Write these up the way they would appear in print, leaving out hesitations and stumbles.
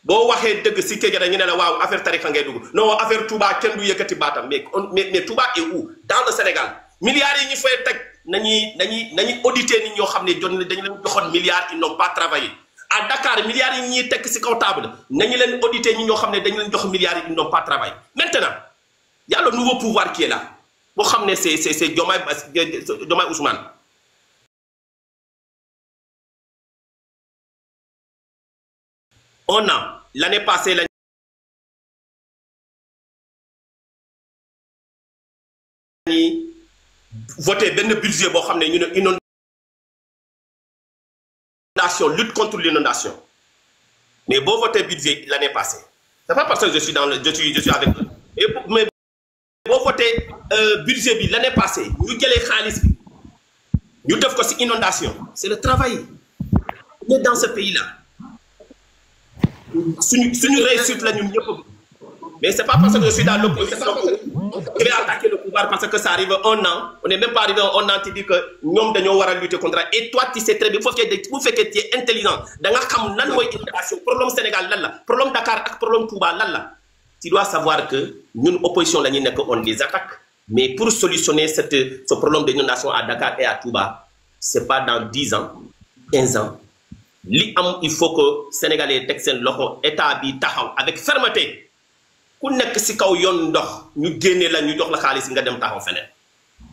boo waxee dëgg si Kédiara ñu ne la waaw affaire tarixa ngay dugg non affaire Touba kenn du yëkkati baatam mais Touba est où dans le Sénégal milliards yi ñu fay teg nañuy auditer nit ñoo xam ne dañu leen joxoon milliards ils n'ont pas travaillé à Dakar milliards yi ñuy teg si kaw table nañu leen auditer ñi ñoo xam ne dañu leen jox milliards yi ils n'ont pas travaillé maintenant y a le nouveau pouvoir qui est là boo xam ne c'est Diomaye Ousmane. On a l'année passée voté benn budget boo xam ne ñu ne inondation lutte contre l'inondation mais boo voté budget l'année passée c'est pas parce que je suis avec eux mais boo voté budget bi l'année passée ñu jëlee xaalis bi ñu def ko ci inondation c'est le travail on est dans ce pays-là suñu réussite la ñun ñëpp mais c'est pas parce que je suis dans l'opposition je vais attaquer le pouvoir parce que ça arrive un an on n'est même pas arrivé un an tu dis que ñoom dañoo war a lutter contre et toi tu sais très bien bu fekkee tu es intelligent da nga xam lan mooy inondation problème Sénégal lan la problème Dakar ak problème Touba lan la tu dois savoir que ñun opposition la ñu nekk on les attaque mais pour solutionner ce problème d'inondation à Dakar et à Touba c'est pas dans 10 ans 15 ans li am il faut que sénégalais teg seen loxo état bi taxaw avec fermeté ku nekk si kaw yoon ndox ñu génne la ñu jox la xaalis nga dem taxaw feneen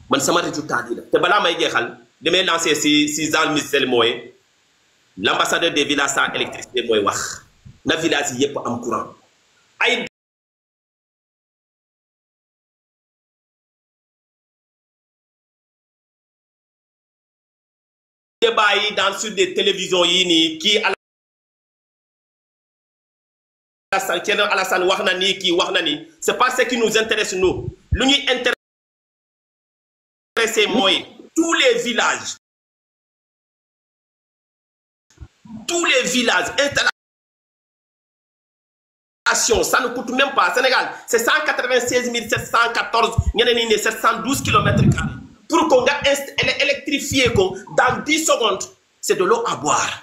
man sama résultat yi la te balaa may jeexal damay lancer si Jean Michel mooy l'ambassadeur des villages sans électricité mooy wax na village yi yëpp am courant ay débat yi dans sur des télévisions yi nii kii Alassane wax na nii kii wax na nii c'est pas ce qui nous intéresse nous lu ñuy intéressé mooy tous les villages installation ça ne coûte même pas Sénégal c'est 196 714 ñeneen ñi ne 712 kilomètres carrés pour qu'on nga électrifier ko dans 10 secondes c'est de l'eau à boire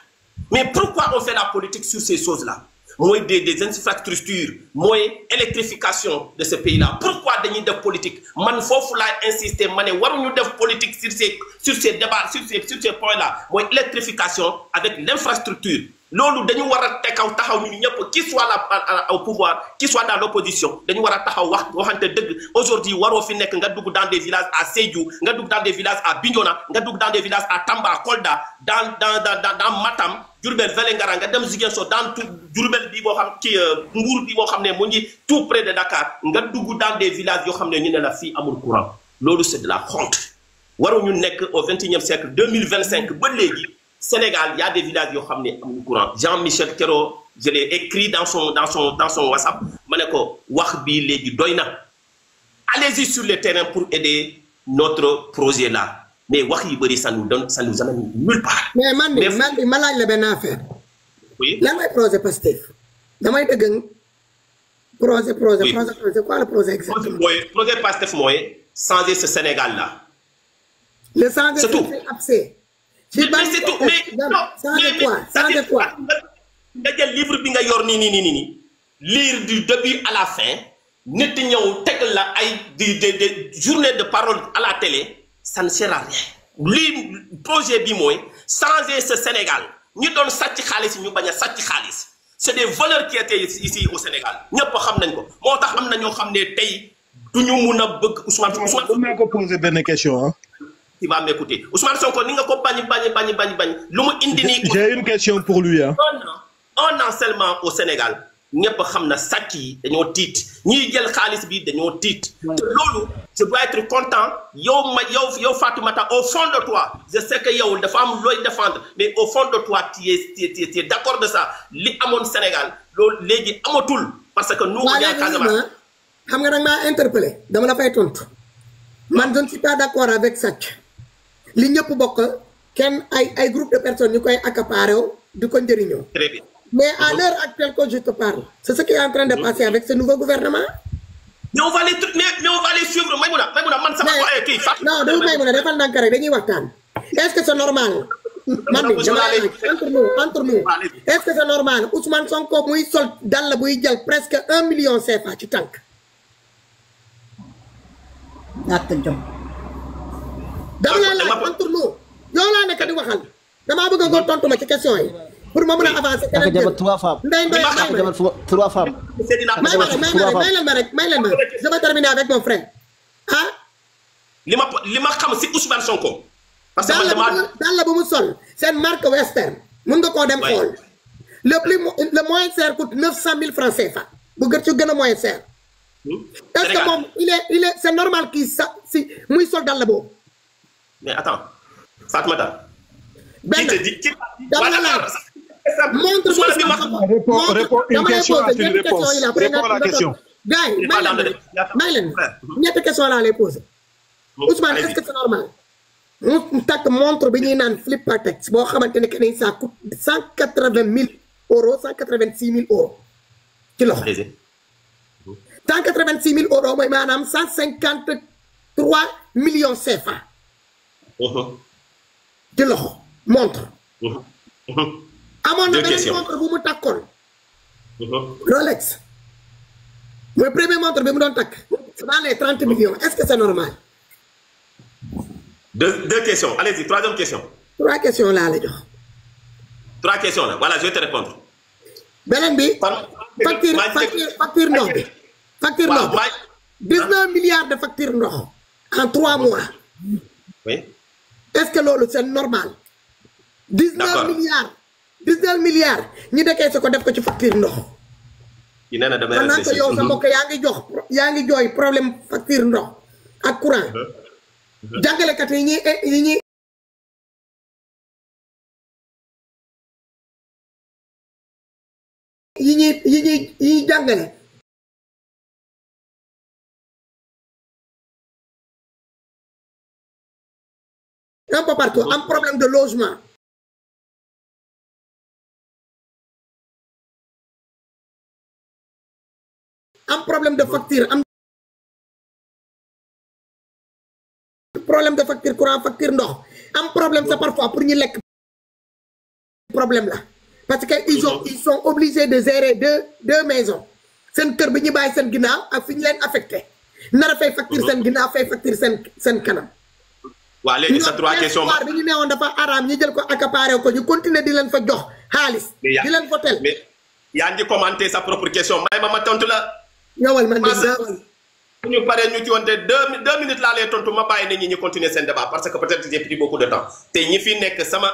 mais pourquoi on fait la politique sur ces choses-là mooy des infrastructures mooy électrification de ce pays-là pourquoi dañuy def politique man foofu laay insister ma ne waruñu def politique sur ces débats sur ces points-là mooy électrification avec l'infrastructure loolu dañu war a taxaw ñun ñëpp qui soit au pouvoir qui soit dans l'opposition dañu war a taxaw waxante dëgg aujourd'hui waroo fi nekk nga dugg dans des villages à Sédhiou nga dugg dans des villages à Bignona nga dugg dans des villages à Tamba Kolda dans Matam Diourbel Vélingara nga dem Ziguinchor dans tout Diourbel bi boo xam ci Mbour bi boo xam ne mu ngi tout près de Dakar nga dugg dans des villages yoo xam ne ñu ne la fii amul courant loolu c'est de la honte waruñu nekk au 21e siècle 2025 ba léegi Sénégal, il y a des villages qui ont courant. Jean-Michel Kero, je l'ai écrit dans son WhatsApp. Allez-y sur le terrain pour aider notre projet là. Mais ça nous amène nulle part. Mais Mandi, malade le ben affaire. Oui. Là, le projet Pastef. Projet, c'est quoi le projet exactement? Le projet Pastef, moi, changer ce Sénégal là. Le changer, c'est tout. Abcès. Mais c'est tout. Mais quoi? Le livre bi nga yor ni lire du début à la fin nit ñew tek la ay des journées de parole à la télé ça ne sert à rien. Li projet bi moy changer ce Sénégal. Ñu doon sacc xaliss ñu baña sacc xaliss. C'est des valeurs qui étaient ici au Sénégal. Ñepp xam nañ ko. Motax am na ñoo xamné tay duñu mëna bëgg Ousmane ma ko poser ben question hein. Il va m'écouter. Ousmane Sonko, ni nga ko bañ. J'ai une question pour lui. Hein. Un an seulement au Sénégal. Ñepp xamna sàcc yi dañoo tiit ñi jël xaalis bi dañoo tiit. Lolu je dois être content yow Fatoumata au fond de toi je sais que yow dafa am loy défendre mais au fond de toi tu es d'accord de ça li amone Sénégal lolu légui amatul parce que nous on est en Casamance. Xam nga nak ma interpeller dama la fay tontu. Man je ne suis pas d'accord avec ça. Li ñëpp bokk kenn ay groupe de personnes ñu koy accaparer du ko njëriñoo. Très bien. Mais à l'heure actuelle que je te parle, c'est ce qui est en train de passer avec ce nouveau gouvernement. Mais on va les suivre. Maïmouna, man sama ko ay ki fat. Non, do Maïmouna defal ndank rek dañuy waxtaan. Est-ce que c'est normal entre nous est-ce que c'est normal Ousmane Sonko muy sol dal buy jël presque 1 million CFA ci tànk ñàkk jom dama la laaj entre nous yow laa nekk di waxal damaa bëgg nga tontu ma ci question yi pour ma mën a avancer keneen jël 3 femmes ndey 3 femmes may leen ma je vais terminer avec mon frère ah li ma xam si Ousmane Sonko parce que dans la bu mu sol seen marque Western mën nga koo dem xool le moyen cher coûte 900 000 francs CFA bu gën ci gën a moyen cher est-ce que moom il est c'est normal kii sa si muy sol dans la boobu mais attends Fatmata benn dama la laaj montre réponds une question à une réponse réponds à la question gars yi may leen ñetti question laa lay poser Ousmane est-ce que c'est normal mu takk montre bi ñuy naan Flippertex boo xamante ne que ni ça coûte 180 000 euros 186 000 euros ci loxo 186 000 euros mooy maanaam 153 millions CFA ci loxo montre amoon na beneen montre bu mu takkoon Rolex mooy premier montre bi mu doon takk c'est dans les 30 millions est-ce que c'est normal deux questions allez-y troisième question 3 questions laa la jox 3 questions là voilà je vais te répondre beneen bi facture ndox bi facture ndox bi 19 milliards de facture ndox en 3 mois oui est-ce que loolu c'est normal 19 milliards ñi dekkee sa ko def ko ci facture ndox yi nee na damay réfléchir yow sa mbokk yaa ngi jooy problème facture ndox ak courant jàngalekat yi ñuy yi ñuy jàngale un peu partout am problème de logement am problème de facture am problème de facture courant facture ndox am problème ça parfois pour ñu lekk problème là parce que ils sont obligés de gérer deux maisons seen kër bi ñu bàyyi seen ginnaaw ak fi ñu leen affecté nar a fay facture seen ginnaaw fay facture seen kanam waaw léegi sa 3 questions bi ñu newoon dafa araam ñu jël ko accaparé ko ñu continuer di leen fa jox xaalis di leen fa tel mais yaa ngi commenté sa propre question may ma tontu la ñëwal man de ñu paree ñu ci wonte 2 minutes laa lay tontu ma bàyyi nit ñi ñu continuer seen débat parce que peut-être j'ai pris beaucoup de temps te ñi fi nekk sama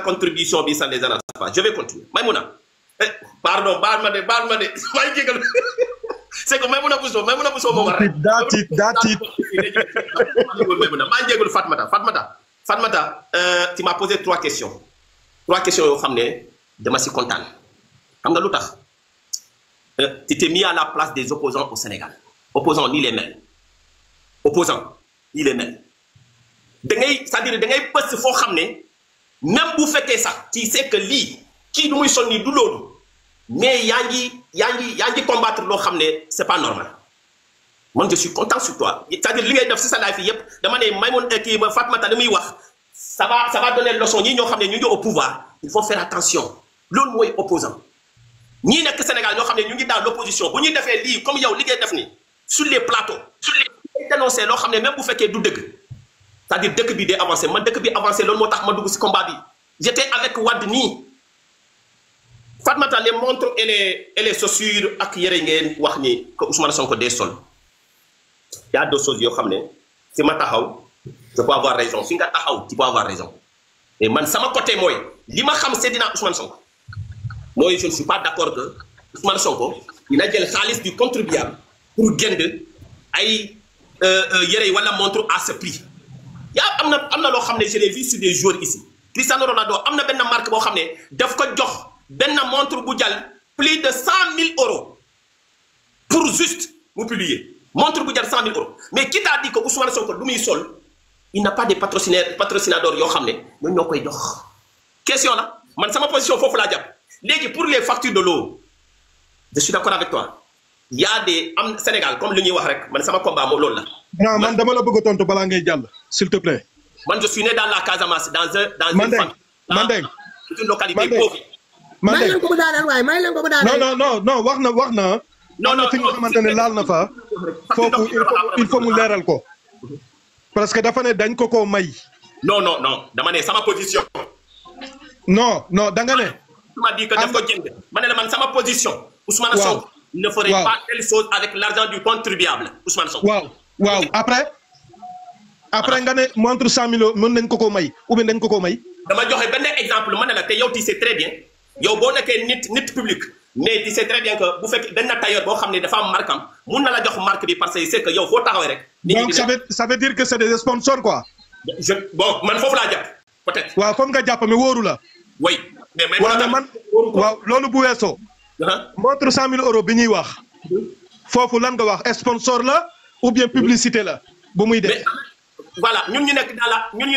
contribution bi ça les arrange pas je vais continuer Maïmouna pardon baal ma de maa ngi jégal c'est que Maïmouna Bousso moo war rek daa tiit maa ngi jégalu Fatmata tu m'as posé 3 questions yoo xam ne dama si kontaan xam nga lu tax tu t'es mis à la place des opposants au Sénégal opposants ni les mêmes da ngay c'est-à-dire da ngay pës foo xam ne même bu fekkee sax tu sais que lii kii du muy sol nii du loolu mais yaa ngi combattre loo xam ne c'est pas normal man je suis content sur toi c'est-à-dire li ngay def si sa life yi yëpp dama ne Maïmouna kii Fatmata li muy wax ça va donner leçon ñi ñoo xam ne ñu ngi au pouvoir il faut faire attention loolu mooy opposant ñii nekk Sénégal ñoo xam ne ñu ngi dans l'opposition bu ñuy defee lii comme yow li ngay def ni sur les plateaux dénoncer loo xam ne même bu fekkee du dëgg c'est-à-dire dëkk bi day avancé man dëkk bi avancé loolu moo tax ma dugg si combat bi j'étais avec Wade nii Fatmata les montres et les chaussures ak yére ngeen wax ni que Ousmane Sonko des sol y a 2 choses yoo xam ne fi ma taxaw je peux avoir raison fi nga taxaw tu peux avoir raison et man sama côté mooy li ma xam Seydina Ousmane Sonko mooy je ne suis pas d'accord que Ousmane Sonko dina jël xaalis du contribuable pour jënd ay yére yi wala montre à ce prix yaa am na loo xam ne je l'ai vu sur des joueurs ici Cristiano Ronaldo am na benn marque boo xam ne daf ko jox benn montre bu jàll plus de 100 000 euros pour juste mu publier montre bu jàll 100 000 euros mais qui t'a dit que Ousmane Sonko lu muy sol il n'a pas de patrocinateurs yoo xam ne ñoom ñoo koy jox question la man sama position foofu laa jàpp léegi pour les factures de l'eau je suis d'accord avec toi il y a des am Sénégal comme li ñuy wax rek man sama combat moom loolu la. non man dama la bëgg a tontu balaa ngay jàll s'il te plaît. Moi, je suis né dans la Casamance, dans une localité pauvre. may leen ko mu daaneel waaye may leen ko mu daaneel. non wax na. non fi nga xamante ne laal na fa. foofu il faut mu leeral ko. parce que dafa ne dañ ko may. non dama ne sama position. non da nga ne. tu m'as dit que daf ko jënd ma ne la man sama position. Ousmane Sonko ne ferait pas telle chose avec l'argent du contribuable Ousmane Sonko. waaw après nga ne montre 100 millions mën nañ ko may ou bien dañ ko may. dama joxe benn exemple ma ne la te yow tu sais très bien yow boo nekkee nit public mais tu sais très bien que bu fekkee benn tailleur boo xam ne dafa am marque am mun na la jox marque bi parce que c'est que yow foo taxawee rek. donc ça veut dire que c'est des sponsors quoi. bon man foofu laa jàpp peut-être. waaw comme nga jàpp mais wóoru la. oui mais man waaw loolu bu weesoo. montre 100 000 euros bi ñuy wax. foofu lan nga wax sponsor la ou bien publicité la bu muy def. voilà ñun ñu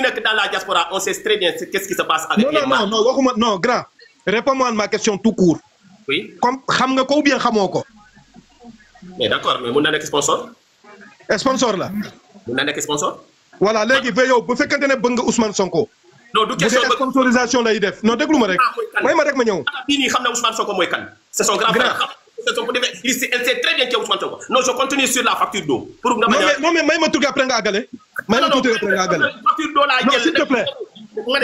nekk dans la diaspora on sait très bien qu'est-ce qui se passe avec les marques. non waxuma non grand réponds-moi à ma question tout court. oui comme xam nga ko ou bien xamoo ko. mais d'accord mais mun na nekk sponsor. sponsor la. mun na nekk sponsor. voilà léegi ba yow bu fekkente ne bëgg nga Ousmane Sonko. non du question bu dee sponsorisation lay def non déglu ma rek. may ma rek ma ñëw. bii nii xam na Ousmane Sonko mooy kan. c'est son grand frère. Il sait très bien qu'il y a Ousmane Sonko. Non, je continue sur la facture d'eau. Non, mais may ma tuuti après nga àggale. May ma tuuti après nga àggale. Facture d'eau laa jël. Non, s'il te plaît.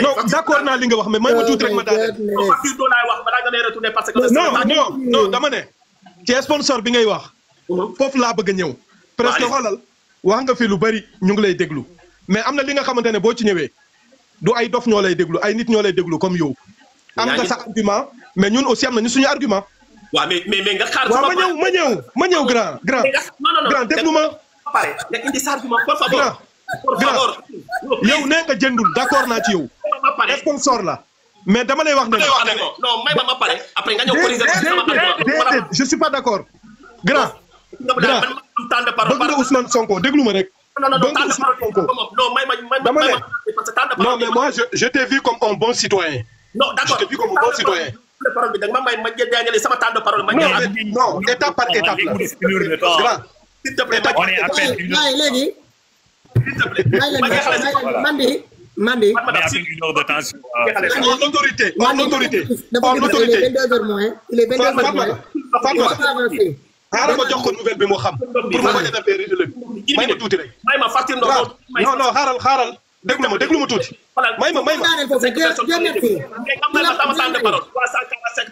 Non, d'accord naa li nga wax mais may ma tuuti rek ma daal. Facture d'eau laay wax balaa nga may retourner parce que. non dama ne. ci sponsor bi ngay wax. foofu laa bëgg a ñëw. presque xoolal wax nga fi lu bari ñu ngi lay déglu. mais am na li nga xamante ne boo ci ñëwee. du ay dof ñoo lay déglu ay nit ñoo lay déglu comme yow. am nga sa argument mais ñun aussi am nañu suñu argument. waaw mais nga xaar. waaw ma ñëw grand. grand déglu ma. nga indi sa argument por favor. grand yow nee nga jëndul d'accord naa ci yow. sponsor la. mais dama lay wax ne. non may ma pare après nga ñëw corriger. déedéet je suis pas d'accord. grand. bëgg nga Ousmane Sonko déglu ma rek. bëgg nga Ousmane Sonko. dama ne non mais moi je t'ai vu comme un bon citoyen. non d'accord je t'ai vu comme un bon citoyen. parole bi da nga ma may ma jël sama temps de parole ma non étape par étape la. s'il te plaît on est à peine une heure. léegi. Mandi. On est à peine une heure de temps. En autorité. Il est 22h. xaaral ma jox ko nouvelle bi moo xam. pour ma bañ a defee rëdd may ma tuuti rek. ma facture non xaaral déglu ma tuuti. may ma.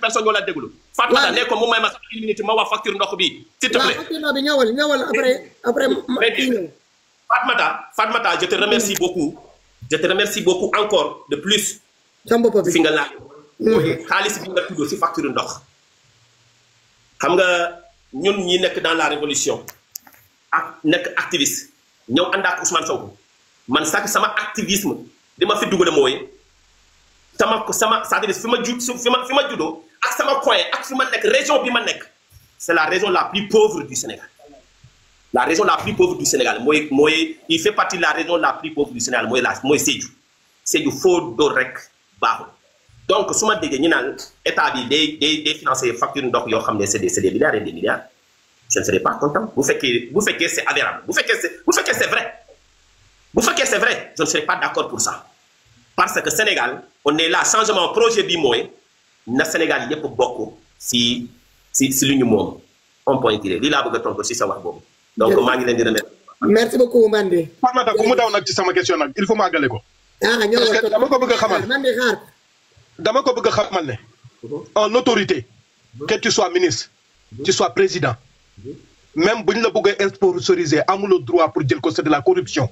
personnes ñoo la déglu. Fatmata ne ko mu may ma sax une minute ma wax facture ndox bi. s'il te plaît. facture bi ñëwal après. Fatmata je te remercie beaucoup. Je te remercie beaucoup encore de plus. fi nga laaj. xaalis bi nga tudd si facture ndox. xam nga ñun ñi nekk dans la révolution ak nekk activiste ñëw ànd ak Ousmane Sonko man sax sama activisme di ma fi dugale mooy sama c'est-à-dire fi ma juddoo ak sama coin ak fi ma nekk région bi ma nekk c'est la région la plus pauvre du Sénégal. La région la plus pauvre du Sénégal mooy il fait partie de la région la plus pauvre du Sénégal mooy Sédhiou foo dóor rek baaxul. donc su ma déggee ñu naan état bi day financer facture ndox yoo xam ne c'est des milliards et des milliards je ne serais pas content bu fekkee c'est avérable bu fekkee c'est vrai je ne serais pas d'accord pour ça parce que Sénégal on est là changement projet bi mooy na Sénégal yépp bokk si lu ñu moom on point tiré lii laa bëgg a tontu si sa wax boobu donc maa ngi leen di remercier. merci beaucoup Mandi. Fatmata ku mu daw nag ci sama question nag il faut ma àggale ko. parce que dama ko bëgg a xamal. Mandi xaar. dama ko bëgg a xamal ne en autorité que tu sois ministre tu sois président même bu ñu la bëggee sponsoriser amuloo droit pour jël ko c'est de la corruption.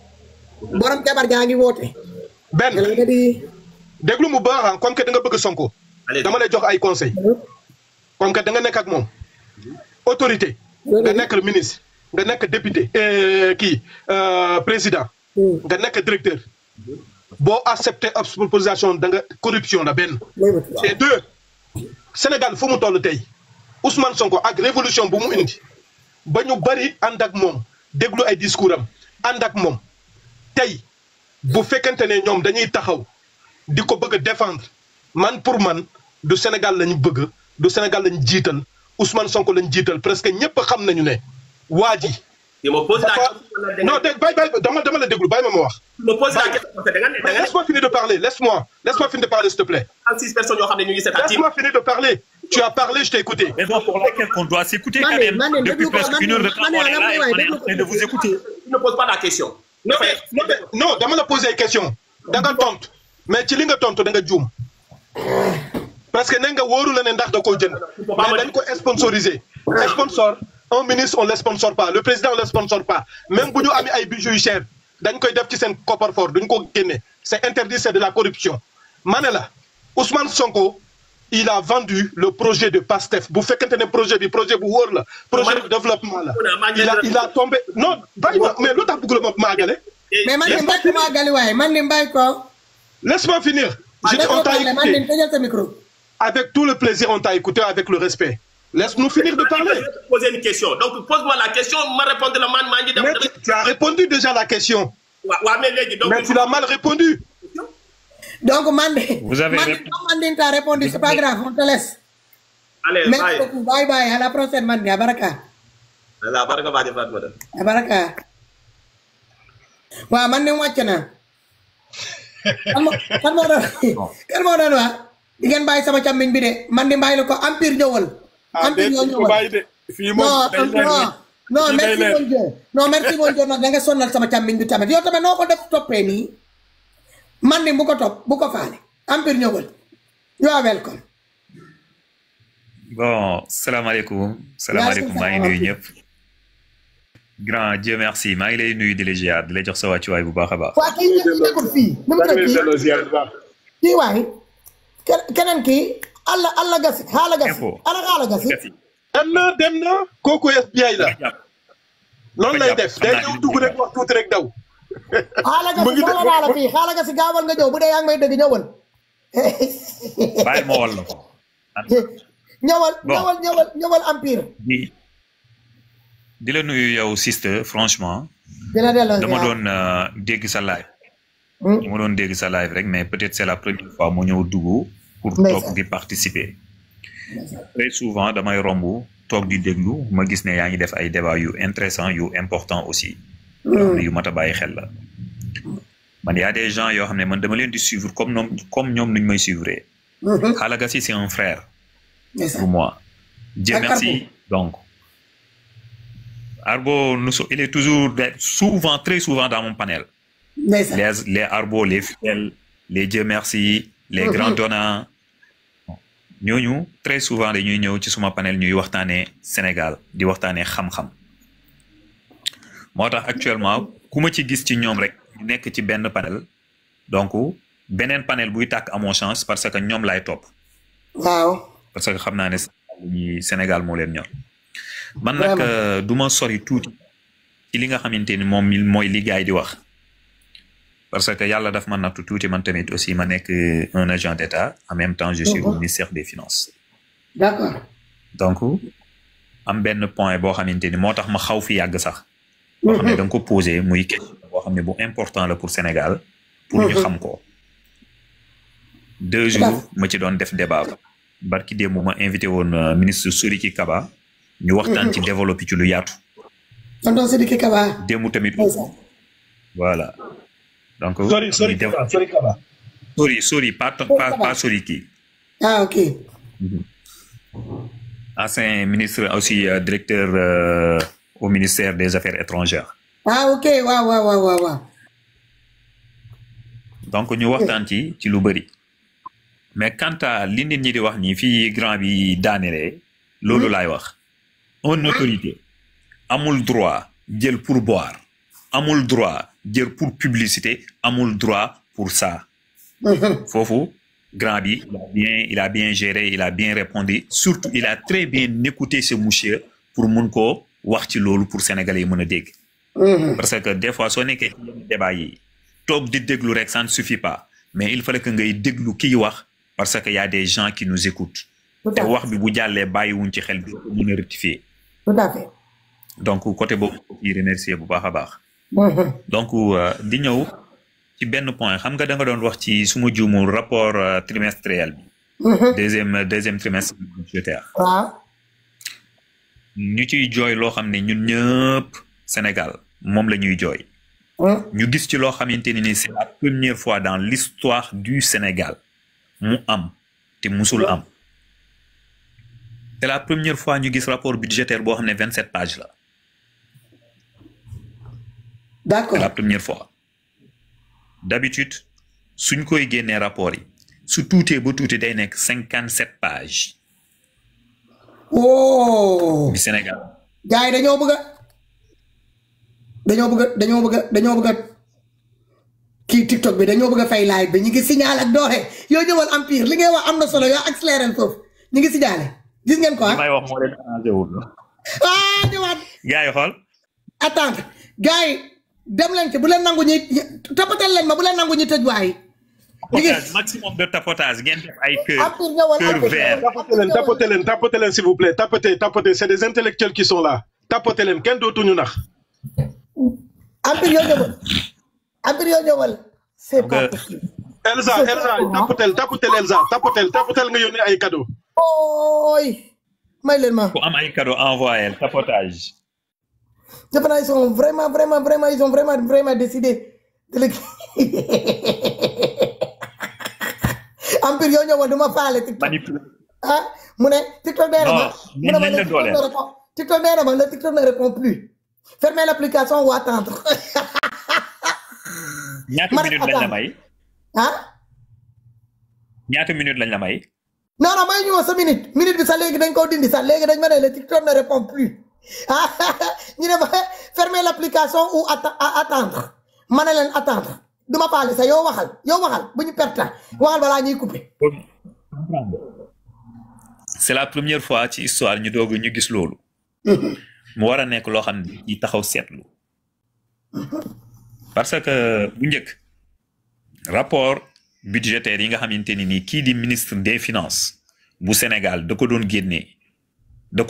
borom jabar jaa ngi woote. benn déglu mu baax comme que da nga bëgg Sonko. dama lay jox ay conseils. comme que da nga nekk ak moom. autorité. nga nekk le ministre nga nekk député président. nga nekk directeur. boo accepté proposition da nga corruption la benn. et deux Sénégal fu mu toll tey Ousmane Sonko ak révolution bu mu indi ba ñu bari ànd ak moom déglu ay discours am ànd ak moom tey bu fekkente ne ñoom dañuy taxaw di ko bëgg a défendre man pour man du Sénégal lañu bëgg du Sénégal lañu jiital Ousmane Sonko lañu jiital presque ñëpp xam nañu ne waa ji Je me pose la question. Non, dama la déglu, bàyyi ma wax. Je me pose la question. Laisse-moi finir de parler, laisse-moi finir de parler, s'il te plaît. 36 personnes ont ramené cette activité. Laisse-moi finir de parler. Tu as parlé, je t'ai écouté. Raison pour laquelle on doit s'écouter quand même. Depuis presque 1 heure de temps, on est là et on est en train de vous écouter. Tu ne poses pas la question. Non, dama la poser une question. Da nga tontu. Mais ci li nga tontu da nga juum. Parce que nee nga wóoru la ne ndax da koo jënd. Mais dañ ko sponsoriser. Sponsor, un ministre on le sponsor pas, le président on le sponsor pas. Même bu ñu amee ay bijoux yu cher dañ koy def ci seen coffre-fort duñ ko génne. C'est interdit, c'est de la corruption. Manela, Ousmane Sonko, il a vendu le projet de PASTEF. Vous faites un projet bu wóor la, projet de développement là. Il a tombé. Non, mais l'autre a bouclé magalé. Mais man mbay ko magali way, man mbay ko. Laisse-moi finir. On t'a écouté. Avec tout le plaisir, on t'a écouté avec le respect. Laisse-nous finir de parler. Je vais poser une question. Donc, pose-moi la question, m'a répondu le man. Mais tu as répondu déjà la question. Mais tu l'as mal répondu. Donc, Mandé, vous avez Mandé t'a répondu, c'est pas grave, on te laisse. Allez, merci beaucoup, bye bye, à la prochaine, Mandé, à Baraka. À la Baraka, madame. À Baraka. Wa Mandé wàcc na. Kan moo doon wax di ngeen bàyyi sama càmmiñ bi de Mandé bàyyi la ko Empire ñëwal. Empire ñëwal. Non, merci mon Dieu. Non, merci mon Dieu, nag da nga sonnal sama càmmiñ bi tamit yow tamit noo ko def toppee nii. Mandé bu ko topp bu ko faale Empire ñëwal. You are welcome. Bon, salam alaikum. Salam alaikum, maa ngi nuyu ñëpp. Grand Dieu merci, maa ngi lay nuyu di la ziar di la jox sa wàccuwaay bu baax a baax. waa kii nekkul fii nu mu tudd kii waay keneen kii alla gasi xaala gasi dem na kooku FBI la noonu lay def day ñëw dugg rek wax tuuti rek daw xaala gasi soxla naa la fii xaala gasi gaawal nga ñëw bu dee yaa ngi may dégg ñëwal bàyyi ma wol la ko ñëwal Empire di la nuyu yow sister franchement dama doon dégg sa live dama doon dégg sa live rek mais peut-être c'est la première fois mu ñëw dugg pour toog di participer très souvent damay romb toog di déglu ma gis ne yaa ngi def ay débat yu intéressant yu important aussi yu mat a bàyyi xel la man y a des gens yoo xam ne man dama leen di suivre comme ñoom nuñ may suivre Xaala Gassi c'est un frère pour moi Dieu merci donc Arbo, il est toujours, souvent, très souvent dans mon panel. Les Arbo, les fidèles, les Dieu merci, les grands donnants. Nous, très souvent, nous sommes sur mon panel, nous sommes Sénégal, nous sommes xam-xam. Moi, actuellement, comme tu dis, nous sommes ci benn panel. Donc, benen panel buy tak à mon chance parce que ñom lay top. Waaw. Parce que xamna né Sénégal mo leen ñor. Man nag du ma sori tuuti ci li nga xamante ni moom mooy li gaay di wax parce que yàlla daf ma nattu tuuti man tamit aussi ma nekk un agent d'État en même temps je suis au ministère des Finances. D'accord. Donc am benn point boo xamante ni moo tax ma xaw fi yàgg sax. boo xam ne da nga ko posé muy question boo xam ne bu important la pour Sénégal. pour ñu xam ko. 2 jours ma ci doon def débat barki démb ma invité woon ministre Sidiki Kaba. ñu waxtaan ci développé ci lu yaatu. tonton Sidiki Kaba. démb tamit. voilà. donc. sorry pas Sidiki. Ah ok. Ancien ministre aussi directeur au ministère des Affaires étrangères. Ah ok waaw. donc ñu waxtaan ci lu bëri. mais quant à li nit ñi di wax nii fii grand bi daanelee. loolu laay wax. une autorité amul droit jël pour boire amul droit jël pour publicité amul droit pour ça. Fofu grand bi il a bien géré, il a bien répondu, surtout il a très bien écouté ce monsieur pour mun ko wax ci lolu pour sénégalais yi mëna dégg. Parce que des fois so nekkee débat yi tok di déglu rek ça ne suffit pas, mais il fallait que ngay déglu ki wax parce que y a des gens qui nous écoutent. Té wax bi bu jallé bayiwuñ ci xel bi mëna rectifier. Tout à fait. Donc côté boobu yi remercier bu baax a baax. Donc di ñëw ci benn point xam nga da nga doon wax ci suma juumul rapport trimestriel bi. deuxième trimestre budgétaire. waaw. ñu ciy jooy loo xam ne ñun ñëpp Sénégal moom la ñuy jooy. ñu gis ci loo xamante ni c'est la première fois dans l'histoire du Sénégal mu am te musul am. c'est la première fois ñu gis rapport budgétaire boo xam ne 27 pages la. d'accord c'est la première fois. d'habitude suñ koy génnee rapport yi su tuutee ba tuuti day nekk 57 pages. oh. du Sénégal. gars yi dañoo bëgg a kii TikTok bi dañoo bëgg a fay live bi ñu ngi signal ak doxe yoo ñëwal Empire li ngay wax am na solo yoo accéléré foofu ñu ngi signalé gis ngeen ko ah. li may wax moo leen arrangé wul. ñëwaat. gars yi xool. attends gars yi dem leen ci bu leen nangu ñuy tapotel leen ma bu leen nangu ñu tëj waay. maximum de tapotage ngeen def ay cœur vert. tapotez leen s'il vous plaît tapotez c'est des intellectuels qui sont là tapotez leen kenn dootuñu nax. Empire yoo ñëwal c'est pas possible. Elsa tapotel Elsa tapotel nga yónnee ay cadeau. ooy may leen ma. ku am ay cadeau envoyé tapotage. defe naa ils sont vraiment décidés de le. Empire yoo ñëwal duma faale TikTok. ah mu ne TikTok nee na ma. TikTok nee na ma le TikTok ne répond plus. Fermez l'application ou attendre. ñaata minute lañ la may. ah. ñaata minute lañ la may. non may ñu sa minute bi sax léegi dañ koo dindi sax léegi dañ ma ne le TikTok ne répond plus ah ñu ne ma fermez l'application ou attendre ma ne leen attendre du ma parler sax yow waxal bu ñu perte waxal balaa ñuy couper. c'est la première fois ci histoire ñu doog ñu gis loolu. mu war a nekk loo xam ne yi taxaw seetlu parce que bu njëkk rapport budgétaire yi nga xamante ni nii kii di ministre des finances bu Sénégal da ko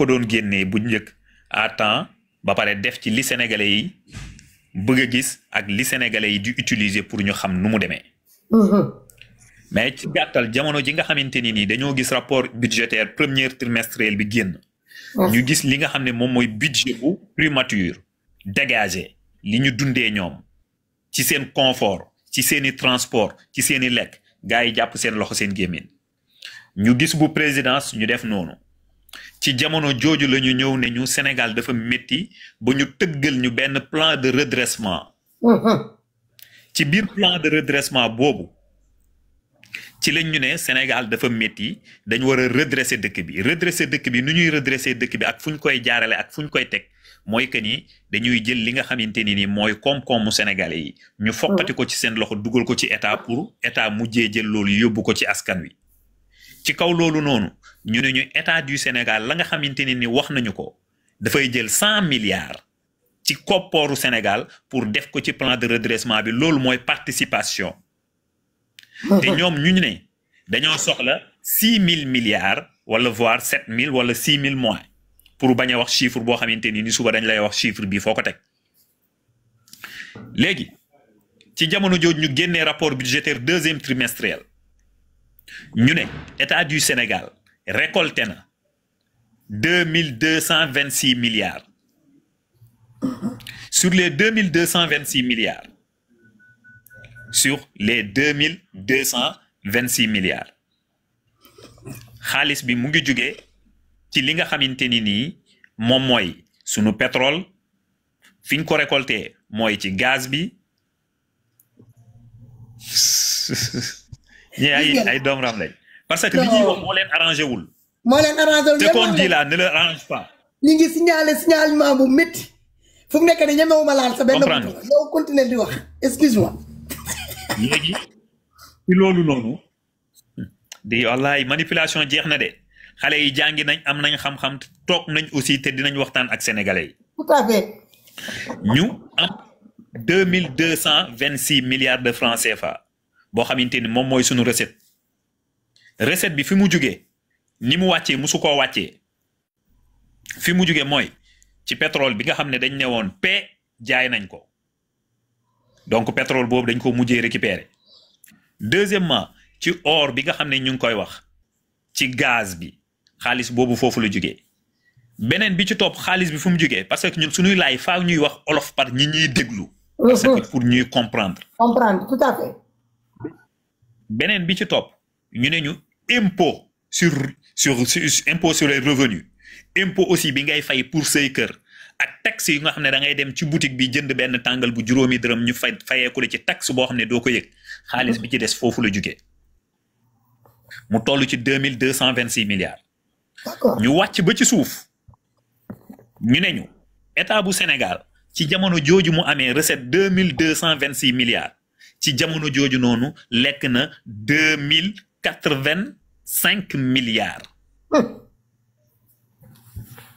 doon génnee bu njëkk à temps ba pare def ci li sénégalais yi bëgg a gis ak li sénégalais yi di utiliser pour ñu xam nu mu demee. mais ci gàttal jamono ji nga xamante ni nii dañoo gis rapport budgétaire premier trimestriel bi génn. ñu gis li nga xam ne moom mooy budget bu primature dégagé li ñu dundee ñoom ci seen confort ci seeni transport ci seeni lekk gars yi jàpp seen loxo seen gémmiñ ñu gis bu présidence ñu def noonu ci jamono jooju la ñu ñëw ne ñu Sénégal dafa métti ba ñu tëggal ñu benn plan de redressement ci biir plan de redressement boobu ci lañ ñu ne Sénégal dafa métti dañu war a redresser dëkk bi nu ñuy redresser dëkk bi ak fu ñu koy jaarale ak fu ñu koy teg mooy que ni dañuy jël li nga xamante ni mooy koom-koomu sénégalais yi ñu foqati ko ci seen loxo dugal ko ci état pour état mujjee jël loolu yóbbu ko ci askan wi ci kaw loolu noonu ñu ne ñu état du Sénégal la nga xamante ni wax nañu ko dafay jël 100 milliards ci koppooru Sénégal pour def ko ci plan de redressement bi loolu mooy participation. te ñoom ñu ne dañoo soxla 6 000 milliards wala voire 7 000 wala 6 000 moins pour bañ a wax chiffre boo xamante ni suba dañ lay wax chiffre bi foo ko teg léegi ci jamono jooju ñu génnee rapport budgétaire deuxième trimestriel ñu ne état du Sénégal récolté na 2226 milliards sur les 2226 milliards. Sur les 2226 milliards xaalis bi mu ngi jóge ci li nga xamante ni nii moom mooy sunu pétrole fi ñu ko récolté mooy ci gaz bi ñi ay doom ram lañ parce que li ñuy wax moo leen arrangé wul. ce qu'on dit là ne leur arrange pas. ñu ngi signalement bu métti fu mu nekk nii ñemewuma laal sa benn bopp yow continuer di wax excuse-moi. léegi ci loolu noonu di wallaay manipulation jeex na de xale yi jàngi nañ am nañ xam-xam toog nañ aussi te dinañ waxtaan ak sénégalais yi. tout à fait. ñu am 2226 milliards de francs CFA boo xamante ni moom mooy sunu recette bi fi mu jugee ni mu wàccee musu koo wàccee fi mu jugee mooy ci pétrole bi nga xam ne dañ ne woon jaay nañ ko. donc pétrole boobu dañ ko mujjee récupérer deuxièmement ci or bi nga xam ne ñu ngi koy wax ci gaz bi xaalis boobu foofu la jógee beneen bi ci topp xaalis bi fu mu jógee parce que ñun suñuy laay faaw ñuy wax olof par ñi ñuy déglu. parce que pour ñuy comprendre. comprendre tout à fait. beneen bi ci topp ñu ne ñu impôt sur impôt sur les revenus impôt aussi bi ngay fay pour say kër ak taxe yi nga xam ne da ngay dem ci boutique bi jënd benn tàngal bu juróomi dërëm ñu fayeeku la ci taxe boo xam ne doo ko yëg xaalis bi ci des foofu la jógee mu toll ci 2226 milliards. d'accord ñu wàcc ba ci suuf. ñu ne ñu état bu Sénégal ci jamono jooju mu amee recette 2226 milliards ci jamono jooju noonu lekk na 2085 milliards.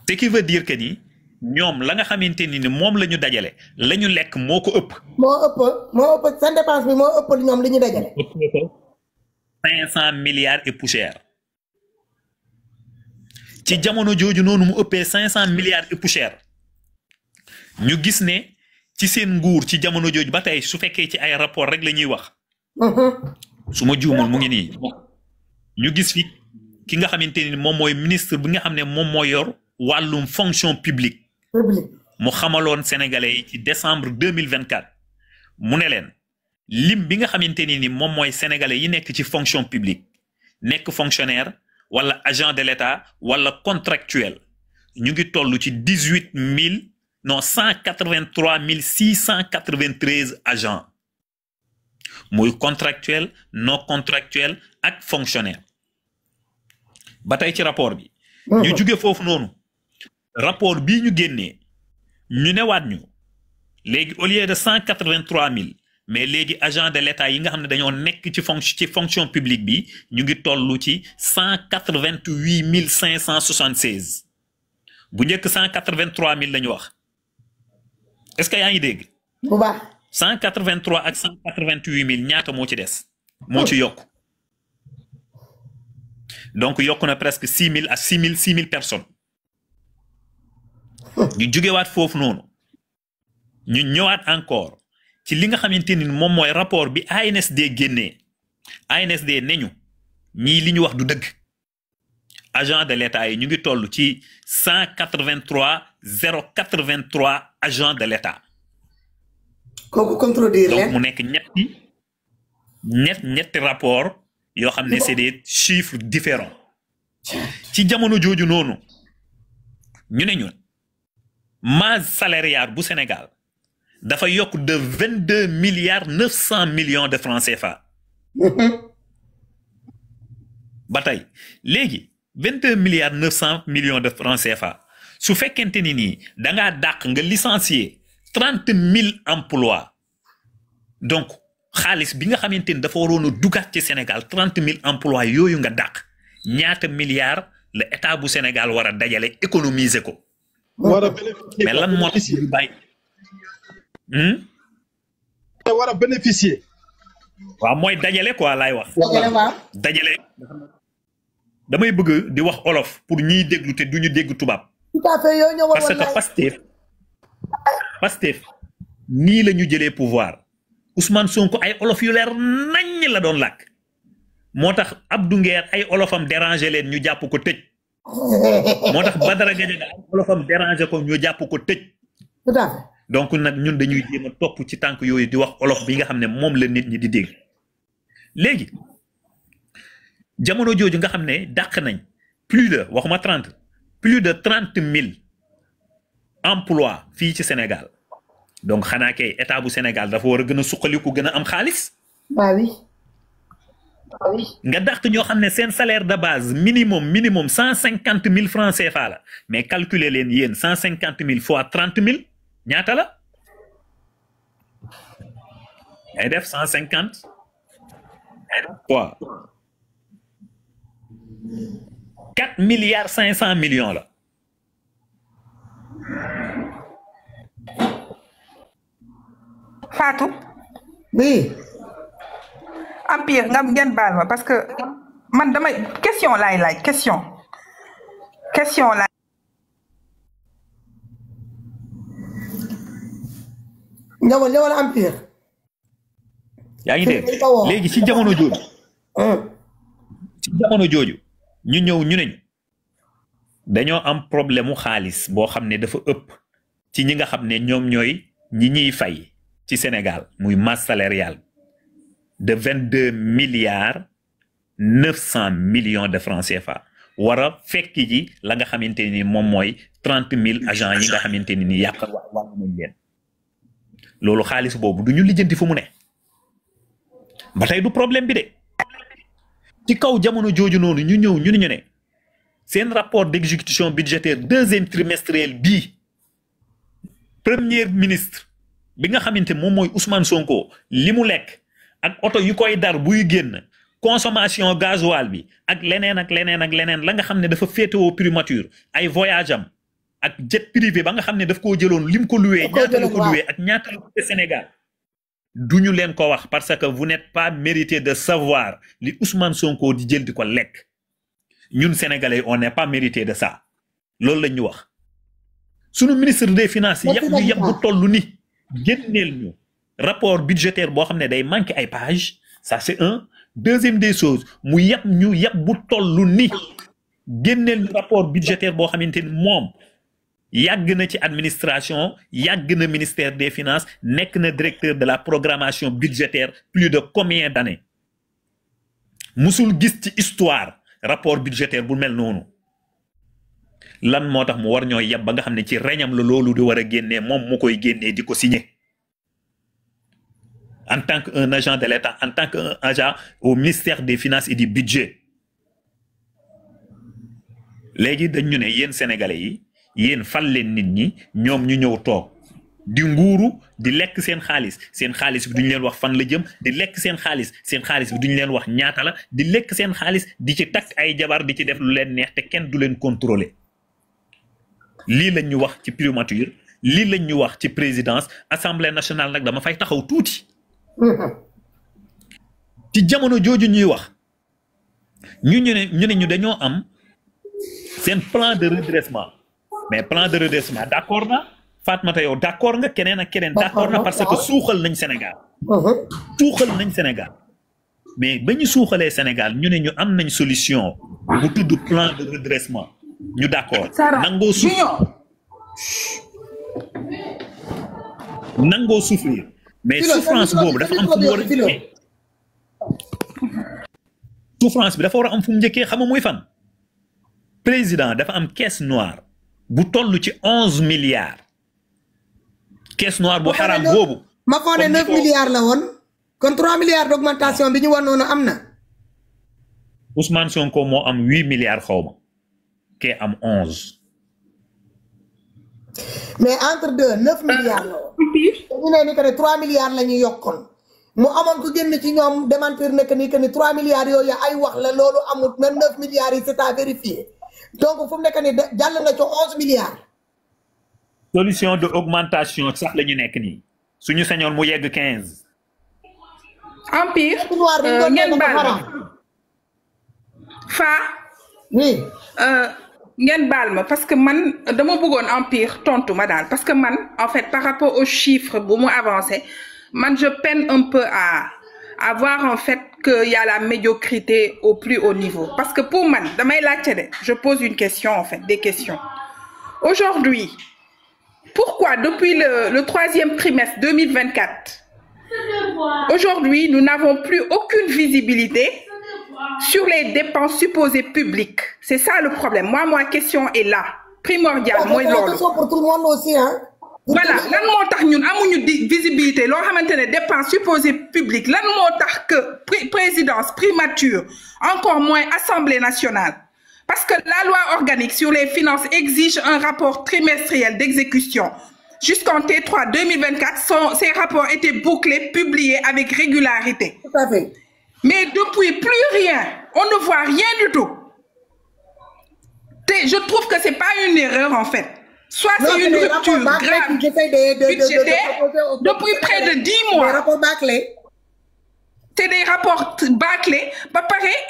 Ce qui veut dire que ni ñoom la nga xamante ni moom la ñu dajale la ñu lekk moo ko ëpp. moo ëpp seen dépense bi moo ëpp ñoom li ñu dajale. 500 milliards et poussière. ci jamono jooju noonu mu ëppee 500 milliards et poussière ñu gis ne ci seen nguur ci jamono jooju ba tey su fekkee ci ay rapport rek la ñuy wax. su ma juumul mu ngi nii. ñu gis fi ki nga xamante ni moom mooy ministre bi nga xam ne moom moo yor wàllum fonction publique. mu xamaloon sénégalais yi ci décembre 2024 mu ne leen lim bi nga xamante ni moom mooy sénégalais yi nekk ci fonction publique nekk fonctionnaire. wala agent de l'État wala contractuel ñu ngi toll ci 183 693 agents muy contractuel non contractuel ak fonctionnaire ba tey ci rapport bi. ñu jóge foofu noonu rapport bii ñu génnee ñu newaat ñu léegi au lieu de 183 000 mais léegi agent de l'État yi nga xam ne dañoo nekk ci fonction publique bi ñu ngi toll ci 188 576 bu njëkk 183 000 la ñu wax est-ce que yaa ngi dégg. bu baax 183 ak 188 000 ñaata moo ci des. moo ci yokk donc yokk na presque 6 000 à 6 000 personnes. ñu jugewaat foofu noonu ñu ñëwaat encore. ci li nga xamante ni moom mooy rapport bi ANSD génnee ANSD ne ñu ñii li ñu wax du dëgg agent de l'État yi ñu ngi toll ci 183 083 agent de l'État. kooku contredire donc mu nekk ñetti rapport yoo xam ne c'est des chiffres différents ci jamono jooju noonu ñu ne ñun masse salariale bu Sénégal. dafa yokk de 22 milliards 900 millions de francs CFA. ba tey léegi 22 milliards 900 millions de francs CFA su fekkente ni nii da ngaa dàq nga licencier 30 000 emplois donc xaalis bi nga xamante ni dafa waroon a dugaat ci Sénégal 30 000 emplois yooyu nga dàq ñaata milliards la état bu Sénégal war a dajale économiser ko. mais lan moo tax ñu bàyyi. war a bénéficier. waaw mooy dajale quoi laay wax. dajale damay bëgg di wax olof pour ñiy déglu te duñu dégg tubaab. tout à fait yow ñëwoon parce que Pastef nii la ñu jëlee pouvoir Ousmane Sonko ay olof yu leer naññ la doon làkk moo tax Abdou Nguer ay olofam déranger leen ñu jàpp ko tëj moo tax Badara Gadiaga ay olofam déranger ko ñu jàpp ko tëj. tout à fait. donc nag ñun dañuy jéem a topp ci tànk yooyu di wax olof bi nga xam ne moom la nit ñi di dégg léegi jamono jooju nga xam ne dàq nañ plus de 30 000 emplois fii ci Sénégal donc xanaa kay état bu Sénégal dafa war a gën a suqaliku gën a am xaalis. bah oui. nga dàq ñoo xam ne seen salaire de base minimum 150 000 francs CFA la mais calculer leen yéen 150 000 fois 30 000. ñaata la ay def 150 waaw 4 milliards 500 millions la. Fatou. oui. Empire nga ngeen baal ma parce que man damay question laay laaj question laay. ñëwal Empire. yaa ngi dégg léegi ci jamono jooju. ci jamono jooju ñu ñëw ñu neñ dañoo am problème mu xaalis boo xam ne dafa ëpp ci ñi nga xam ne ñoom ñooy ñi ñuy fay ci Sénégal muy masse salariale de 22 milliards 900 millions de francs CFA war a fekk ji la nga xamante ni moom mooy 30 000 agents yi nga xamante ni yàq wàññi nañ leen loolu xaalis boobu du ñu lijjanti fu mu ne ba tey du problème bi de ci kaw jamono jooju noonu ñu ñëw ñu ne seen rapport d'exécution budgétaire deuxième trimestriel bii premier ministre bi nga xamante moom mooy Ousmane Sonko li mu lekk ak oto yu koy dar buy génn consommation gasoil bi ak leneen ak leneen ak leneen la nga xam ne dafa féetewoo primature ay voyage am ak jet privé ba nga xam ne daf koo jëloon lim ko loué ñaata la ko loué ak ñaata la ko Sénégal duñu leen ko wax parce que vous n'êtes pas mérité de savoir li Ousmane Sonko di jël di ko lekk ñun sénégalais on n'est pas mérité de ça loolu lañ ñu wax sunu ministre des finances yàpp bu toll ni génneel ñu rapport budgétaire boo xam ne day manqué ay pages ça c'est un deuxième des choses mu yàpp ñu yàpp bu toll ni génneel ñu rapport budgétaire boo xamante ni moom yàgg na ci administration yàgg na ministère des finances nekk na directeur de la programmation budgétaire plus de combien d'années musul gis ci histoire rapport budgétaire bu mel noonu lan moo tax mu war ñoo yeb ba nga xam ne ci reñam la loolu di war a génnee moom mu koy génnee di ko signer en tant qu'un agent de l'État en tant qu'un agent au ministère des finances et du budget léegi dañ ñu ne yéen sénégalais yi yéen fal leen nit ñi ñoom ñu ñëw toog di nguuru di lekk seen xaalis bi duñu leen wax fan la jëm di lekk seen xaalis bi duñu leen wax ñaata la di lekk seen xaalis di ci takk ay jabar di ci def lu leen neex te kenn du leen contrôler lii lañ ñu wax ci primature lii lañ ñu wax ci présidence assemblée nationale nag dama fay taxaw tuuti ci jamono jooju ñuy wax ñu ne ñu dañoo am seen plan de redressement mais plan de redressement d'accord na Fatmata yow d'accord nga keneen ak keneen d'accord na parce que suuxal nañ Sénégal mais ba ñu suuxalee Sénégal ñu ne ñu am nañ solution bu tudd plan de redressement ñu d'accord nangoo souffrir mais souffrance boobu dafa am fu mu war a njëkkee souffrance bi dafa war a am fu mu njëkkee xam nga muy fan président dafa am caisse noire bu toll ci 11 milliards caisse noire bu xaraam boobu ma foog ne 9 milliards la woon kon 3 milliards d'augmentation bi ñu war noonu am na Ousmane Sonko moo am 8 milliards xaw ma kee am 11 mais entre deux 9 milliards la woon ñu ne ni que ne 3 milliards la ñuy yokkoon mu amoon ko génn ci ñoom démentir ne que ni 3 milliards yooyu ay wax la loolu amul même 9 milliards yi c'est à vérifier donc fu mu nekk ni jàll na ci 11 milliards solution de augmentation sax la ñu nekk nii suñu sañoon mu yegg 15 Empire ngeen baal fa oui ngeen baal ma parce que man dama bëggoon Empire tontu ma daal parce que man en fait par rapport aux chiffres bu mu avancé man je peine un peu à voir en fait qu'il y a la médiocrité au plus haut niveau parce que pour man damay laajte de je pose une question en fait des questions aujourd'hui pourquoi depuis le troisième trimestre 2024 aujourd'hui nous n'avons plus aucune visibilité sur les dépenses supposées publiques c'est ça le problème moi ma question est là primordial mooy loolu pour tout le monde aussi hein voilà lan moo tax ñun amuñu visibilité loo xamante ne dépenses supposées publiques lan moo tax que présidence primature encore moins assemblée nationale parce que la loi organique sur les finances exige un rapport trimestriel d'exécution jusqu'en T3 2024 ces rapports étaient bouclés publiés avec régularité. Tout à fait. Mais depuis plus rien on ne voit rien du tout je trouve que c'est pas une erreur en fait soit c'est une rupture grave budgétaire depuis près de 10 mois. Des rapports bâclés. C'est des rapports bâclés,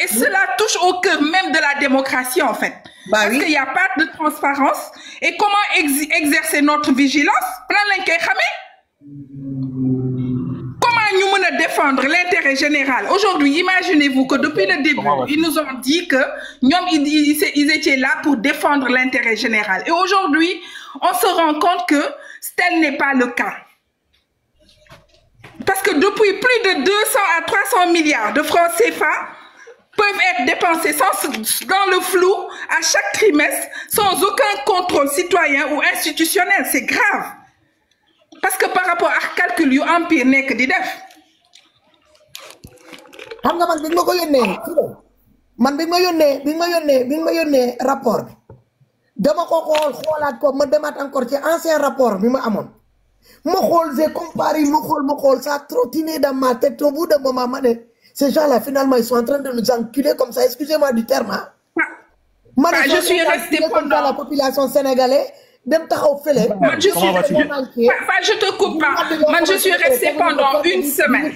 et cela touche au cœur même de la démocratie en fait. Parce qu'il n'y a pas de transparence. Et comment exercer notre vigilance? Comment nous défendre l'intérêt général. Aujourd'hui, imaginez-vous que depuis le début, ils nous ont dit que ils étaient là pour défendre l'intérêt général. Et aujourd'hui, on se rend compte que tel n'est pas le cas. Parce que depuis plus de 200 à 300 milliards de francs CFA peuvent être dépensés dans le flou à chaque trimestre sans aucun contrôle citoyen ou institutionnel. C'est grave. Parce que par rapport à calcul yu empire nek di def. Xam nga man bi ma ko yónnee man bi ma yónnee rapport bi dama ko xoolaat ko ma demaat encore ci ancien rapport bi ma amoon ma xool j'ai comparé ma xool ça a trottiné dans ma tête au bout d'un moment ma ne ces gens-là finalement ils sont en train de nous enculer comme ça, excusez-moi du terme. Je suis restée pendant la population sénégalaise. Je te coupe pas. Moi, je suis restée pendant une semaine.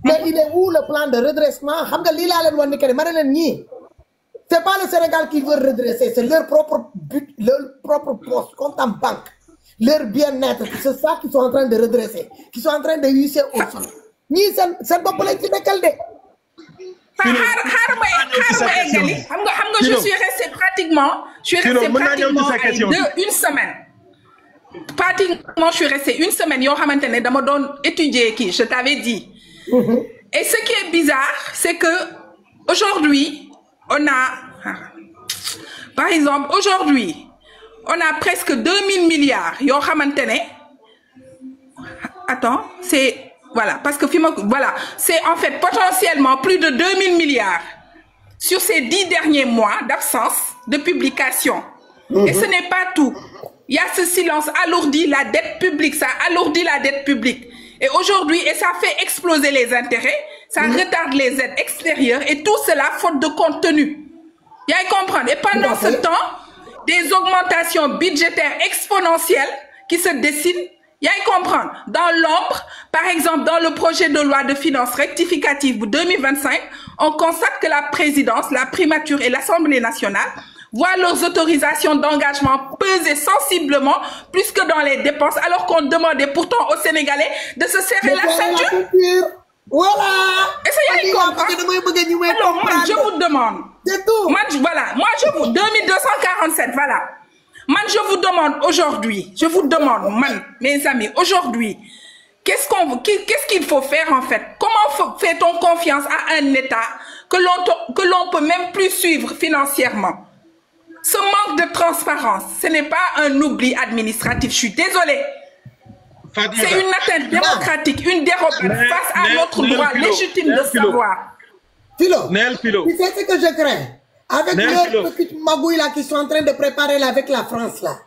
Mais il est où le plan de redressement? C'est pas le Sénégal qui veut redresser, c'est leur propre but, leur propre poste, compte en banque, leur bien-être. C'est ça qu'ils sont en train de redresser, qu'ils sont en train de hisser au sol. Je suis restée pratiquement une semaine. Pratiquement, je suis restée une semaine. Étudier qui, je t'avais dit. Et ce qui est bizarre, c'est que aujourd'hui, on a, par exemple, aujourd'hui, on a presque 2000 milliards. Attends, c'est, voilà, parce que voilà, c'est en fait potentiellement plus de 2000 milliards sur ces 10 derniers mois d'absence de publication. Et ce n'est pas tout. Il y a ce silence alourdi la dette publique, ça alourdit la dette publique. Et aujourd'hui, et ça fait exploser les intérêts, ça retarde les aides extérieures et tout cela faute de contenu. Il y a à comprendre. Et pendant ce temps, des augmentations budgétaires exponentielles qui se dessinent. Il y a à comprendre. Dans l'ombre, par exemple, dans le projet de loi de finances rectificative pour 2025, on constate que la présidence, la primature et l'Assemblée nationale voient leurs autorisations d'engagement peser sensiblement plus que dans les dépenses, alors qu'on demandait pourtant aux Sénégalais de se serrer la ceinture. Voilà. Essayez de comprendre. Alors, moi, je vous demande. C'est tout. Moi, voilà. Moi, je vous... 2247, voilà. Moi, je vous demande aujourd'hui, mes amis, aujourd'hui, qu'est-ce qu'il faut faire en fait? Comment fait-on confiance à un État que l'on peut même plus suivre financièrement? Ce manque de transparence, ce n'est pas un oubli administratif, je suis désolée. C'est une atteinte démocratique, une dérobade face à notre droit légitime de savoir. Philo, tu sais ce que je crains? Avec leurs petites magouilles là qui sont en train de préparer là avec la France là.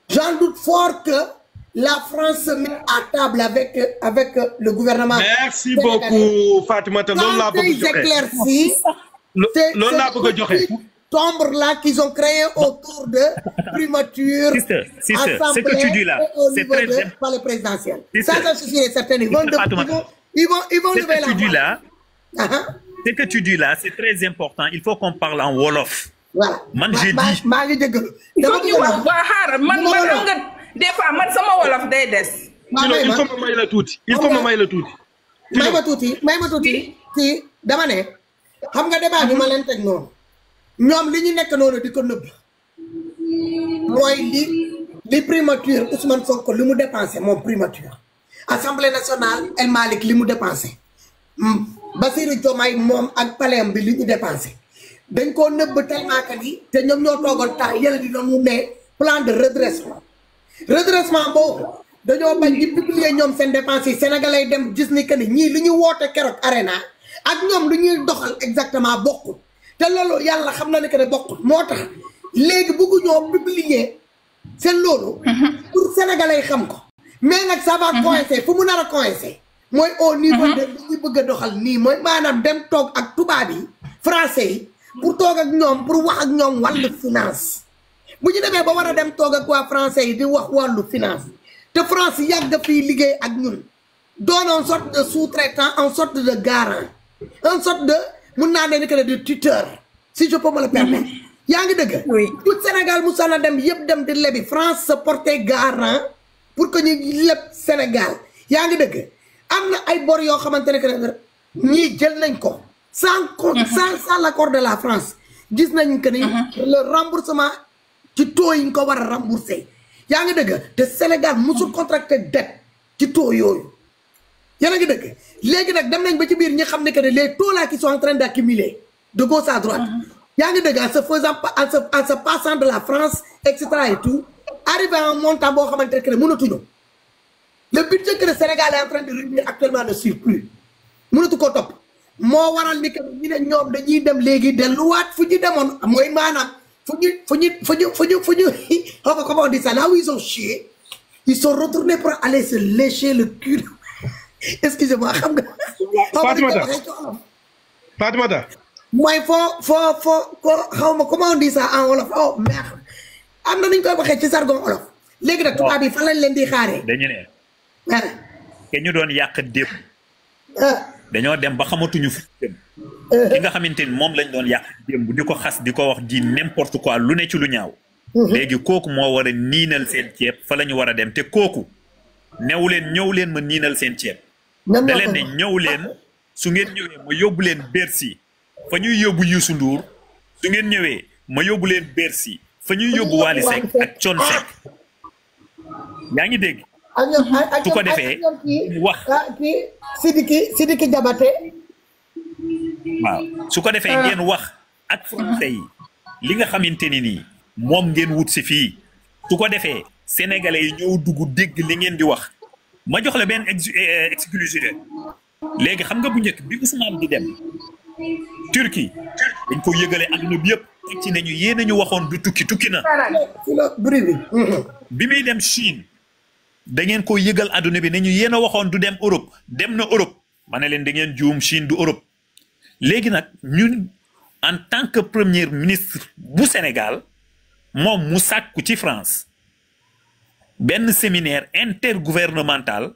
J'en doute fort que la France se met à table avec le gouvernement. Merci beaucoup, Fatima. Quand ils éclaircissent, c'est tombe là qu'ils ont créé autour de primature, ce que tu dis là, c'est très important. Par le présidentiel. Ça, je suis certain. Ils vont lever la main. Ce que tu dis là, c'est très important. Il faut qu'on parle en Wolof. Voilà. Man, j'ai dit. Il faut que des fois, man, sama Wolof day des. Il faut que la tout. Il faut que la tout. May ma tuuti ci dama ne xam nga débat bi ma leen teg noonu ñoom li ñu nekk noonu di ko nëbb mooy li primature Ousmane Sonko li mu dépensé moom primature Assemblée nationale El Malick li mu dépensé Bassirou Diomaye moom ak palais bi li ñu dépensé dañ koo nëbb tellement que ni te ñoom ñoo toogoon temps yële di doon mu ne plan de redressement boobu dañoo bañ di publier ñoom seen dépenses yi sénégalais dem gis ni que ni ñii li ñu woote keroog arena ak ñoom lu ñuy doxal exactement bokkul te loolu yàlla xam na ne que ne bokkul moo tax léegi bëggu ñoo publier seen loolu pour sénégalais xam ko mais nag ça va coincer fu mu nar a coincer mooy au niveau de li ñu bëgg a doxal nii mooy maanaam dem toog ak tubaab yi français yi pour toog ak ñoom pour wax ak ñoom wàllu finance bu ñu demee ba war a dem toog ak waa français yi di wax wàllu finance te France yàgg fii liggéey ak ñun doon en sorte de sous-traitant en sorte de garant en sorte de mun naa ne que de tuteur si je peux me le permettre yaa ngi dëgg tout Sénégal mu sana dem yëpp dem di lebi France se porter garant pour que ñu leb Sénégal yaa ngi dëgg am na ay bor yoo xamante ne que ñii jël nañ ko sans l'accord de la France gis nañ que ni le remboursement ci taux yi nga ko war a rembourser yaa ngi dëgg te Sénégal musul contracté dette ci taux yooyu yaa ngi dëgg léegi nag dem nañ ba ci biir ñi xam ne que ne les taux là qui sont en train d'accumuler de gauche à droite yaa ngi dëgg en se passant de la France et cetera et tout arrivé à un montant boo xamante ne que ne mënatuñu le budget que le Sénégal est en train de réunir actuellement ne suit plus mënatu koo topp moo waral ni que ñu ne ñoom dañuy dem léegi delluwaat fu ñu demoon mooy maanaam fu ñu comment on dit ça là où ils ont chié ils sont retournés pour aller se lécher le cul excusez-moi xam nga. Fatoumata mooy foo xaw ma comment on dit ça en wolof oh merde am na nu ñu koy waxee ci jargon wolof léegi nag tubaab yi fan lañ leen di xaaree. dañu ne. ke ñu doon yàq démb. dañoo dem ba xamatuñu fu dem. ki nga xamante ni moom lañ doon yàq démb di ko xas di ko wax di n'importe quoi lu ne ci lu ñaaw. léegi kooku moo war a niinal seen ceeb fa la ñu war a dem te kooku new leen ñëw leen ma niinal seen ceeb. da leen ne ñëw leen su ngeen ñëwee ma yóbbu leen Bercy fa ñuy yóbbu Youssou Ndour su ngeen ñëwee ma yóbbu leen Bercy fa ñuy yóbbu Wally Seck ak Thione Seck yaa ngi dégg. su ko defee wax Sidiki Diabaté waaw su ko defee ngeen wax ak français yi li nga xamante ni nii moom ngeen wut si fii su ko defee sénégalais yi ñëw dugg dégg li ngeen di wax ma jox la benn exclusivité léegi xam nga bu njëkk bi Ousmane di dem Turquie dañ ko yëgale adduna bi yëpp teg ci nañu yéen a ñu waxoon du tukki na bi muy dem Chine da ngeen ko yëgal adduna bi nañu yéen a waxoon du dem Europe dem na Europe ma ne leen da ngeen juum Chine du Europe léegi nag ñun en tant que premier ministre bu Sénégal moom mu sàkku ci France benn séminaire intergouvernemental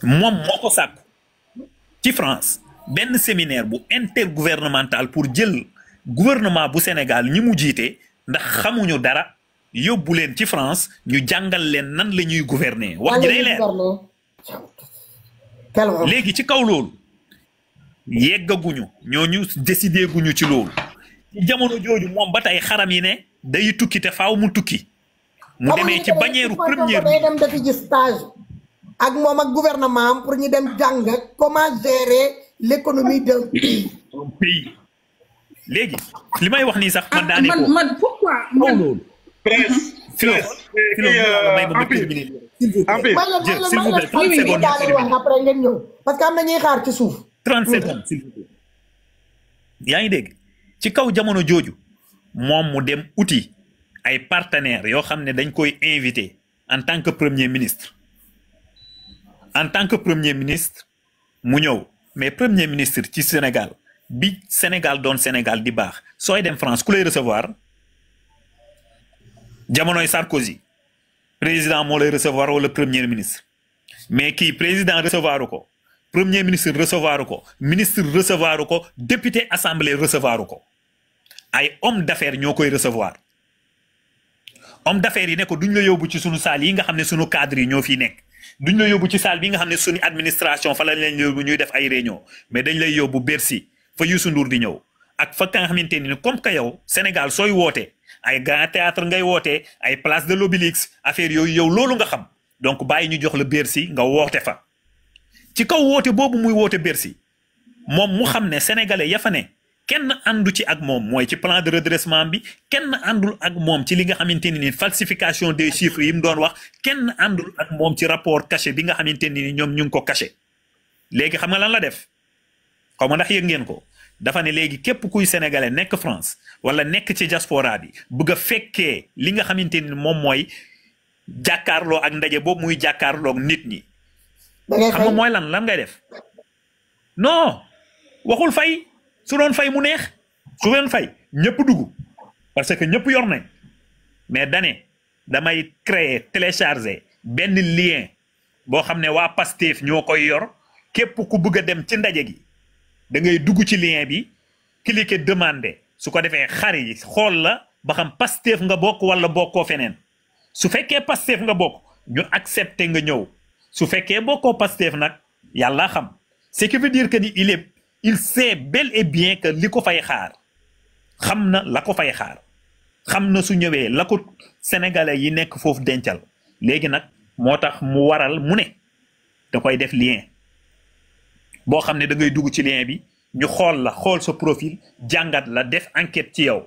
moom moo ko sàkku ci France benn séminaire bu intergouvernemental pour jël gouvernement bu Sénégal ñi mu jiite ndax xamuñu dara yóbbu leen ci France ñu jàngal leen nan la ñuy gouverner wax ji day leer léegi ci kaw loolu yeggaguñu ñooñu décidé guñu ci loolu ci jamono jooju moom ba tey xaram yi ne day tukki te faaw mu tukki mu demee ci bannière première day dem defi ci stage ak moom ak gouvernement am pour ñu dem jàng comment gérer l'économie d'un pays léegi li may wax nii sax man daanee ko man pourquoi man après ngeen ñëw parce que am na ñuy xaar ci suuf 30 secondes s'il vous plaît yaa ngi dégg ci kaw jamono jooju moom mu dem uti ay partenaires yoo xam ne dañ koy invité en tant que premier ministre mu ñëw mais premier ministre ci Sénégal bi Sénégal doon Sénégal di baax sooy dem France ku lay recevoir jamonoy Sarkozy président moo lay recevoir wala premier ministre mais kii président recevoir ko premier ministre recevoir ko ministre recevoir ko député assemblée recevoir ko ay homme d'affaires ñoo koy recevoir homme d'affaires yi ne ko duñ la yóbbu ci sunu salle yi nga xam ne sunu cadre yi ñoo fiy nekk duñ la yóbbu ci salle bi nga xam ne sunu administration fa lañ leen yóbbu ñuy def ay réunion mais dañ lay yóbbu Bercy fa Youssou Ndour di ñëw ak fa nga xamante ni comme que yow Sénégal sooy wootee ay grand théâtre ngay wootee ay place de l'Obélisque affaire yooyu yow loolu nga xam donc bàyyi ñu jox la Bercy nga woote fa ci kaw woote boobu muy woote Bercy moom mu xam ne sénégalais ya fa ne kenn àndu ci ak moom mooy ci plan de redressement bi kenn àndul ak moom ci li nga xamante ni falsification des chiffres yi mu doon wax kenn àndul ak moom ci rapport caché bi nga xamante ni ñoom ñu ngi ko caché léegi xam nga lan la def xaw ma ndax yëg ngeen ko dafa ne léegi képp kuy sénégalais nekk France wala nekk ci diaspora bi bëgg a fekkee li nga xamante ni moom mooy jàkkaarloo ak ndaje boobu muy jàkkaarloo ak nit ñi. xam nga mooy lan ngay def non waxul fay su doon fay mu neex su doon fay ñëpp dugg parce que ñëpp yor nañ mais damay créer télécharger benn lien boo xam ne waa Pastef ñoo koy yor képp ku bëgg a dem ci ndaje gi da ngay dugg ci lien bi cliquer demander su ko defee xar yi xool la ba xam Pastef nga bokk wala bokkoo feneen su fekkee Pastef nga bokk ñu accepter nga ñëw su fekkee bokkoo Pastef nag yàlla xam ce qui veut dire que ni il sait bel et bien que li ko fay xaar xam na la ko fay xaar xam na su ñëwee la ko sénégalais yi nekk foofu dencal léegi nag moo tax mu waral mu ne da koy def lien boo xam ne da ngay dugg ci lien bi ñu xool la xool sa profil jàngat la def enquête ci yow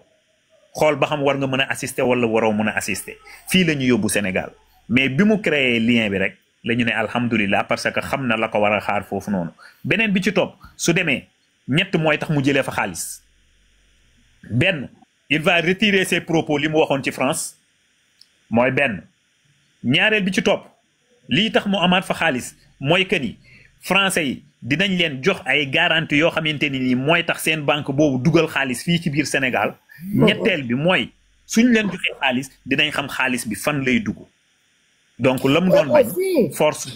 xool ba xam war nga mën a assister wala waroo mën a assister fii la ñu yóbbu Sénégal mais bi mu créé lien bi rek la ñu ne alhamdulilah parce que xam na la ko war a xaar foofu noonu beneen bi ci topp su demee ñett mooy tax mu jëlee fa xaalis benn il va retirer ses propos li mu waxoon ci France mooy benn ñaareel bi ci topp lii tax mu amaat fa xaalis mooy que ni français yi dinañ leen jox ay garantie yoo xamante ni nii mooy tax seen banque boobu dugal xaalis fii ci biir Sénégal ñetteel bi mooy suñ leen joxee xaalis dinañ xam xaalis bi fan lay dugg donc la mu doon bañ force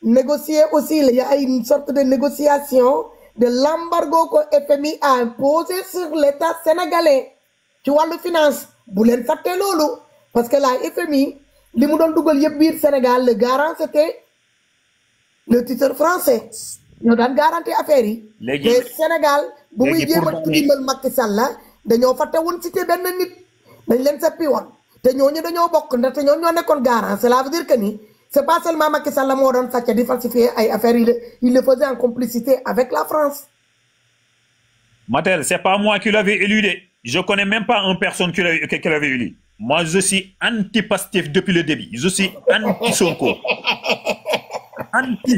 négocier aussi il y a une sorte de négociation de l'embargo que FMI a imposé sur l'État sénégalais ci wàllu finance bu leen fàtte loolu parce que la FMI li mu doon dugal yëpp biir Sénégal le garant c'était le titre français ñoo daan garanti affaire yi mais Sénégal bu muy jéem a dimbal Macky Sall la dañoo fàtte woon cité benn nit dañ leen seppi woon te ñooñu dañoo bokk ndaxte ñoo nekkoon garant cela veut dire que ni c'est pas seulement Macky Sall moo doon sàcc di falsifier ay affaires il le faisait en complicité avec la France. Matel, c'est pas moi qui l'avais élu. Je connais même pas une personne qui l'avait élu. Moi, je suis anti-Pastef depuis le début. Je suis anti-Sonko. Anti.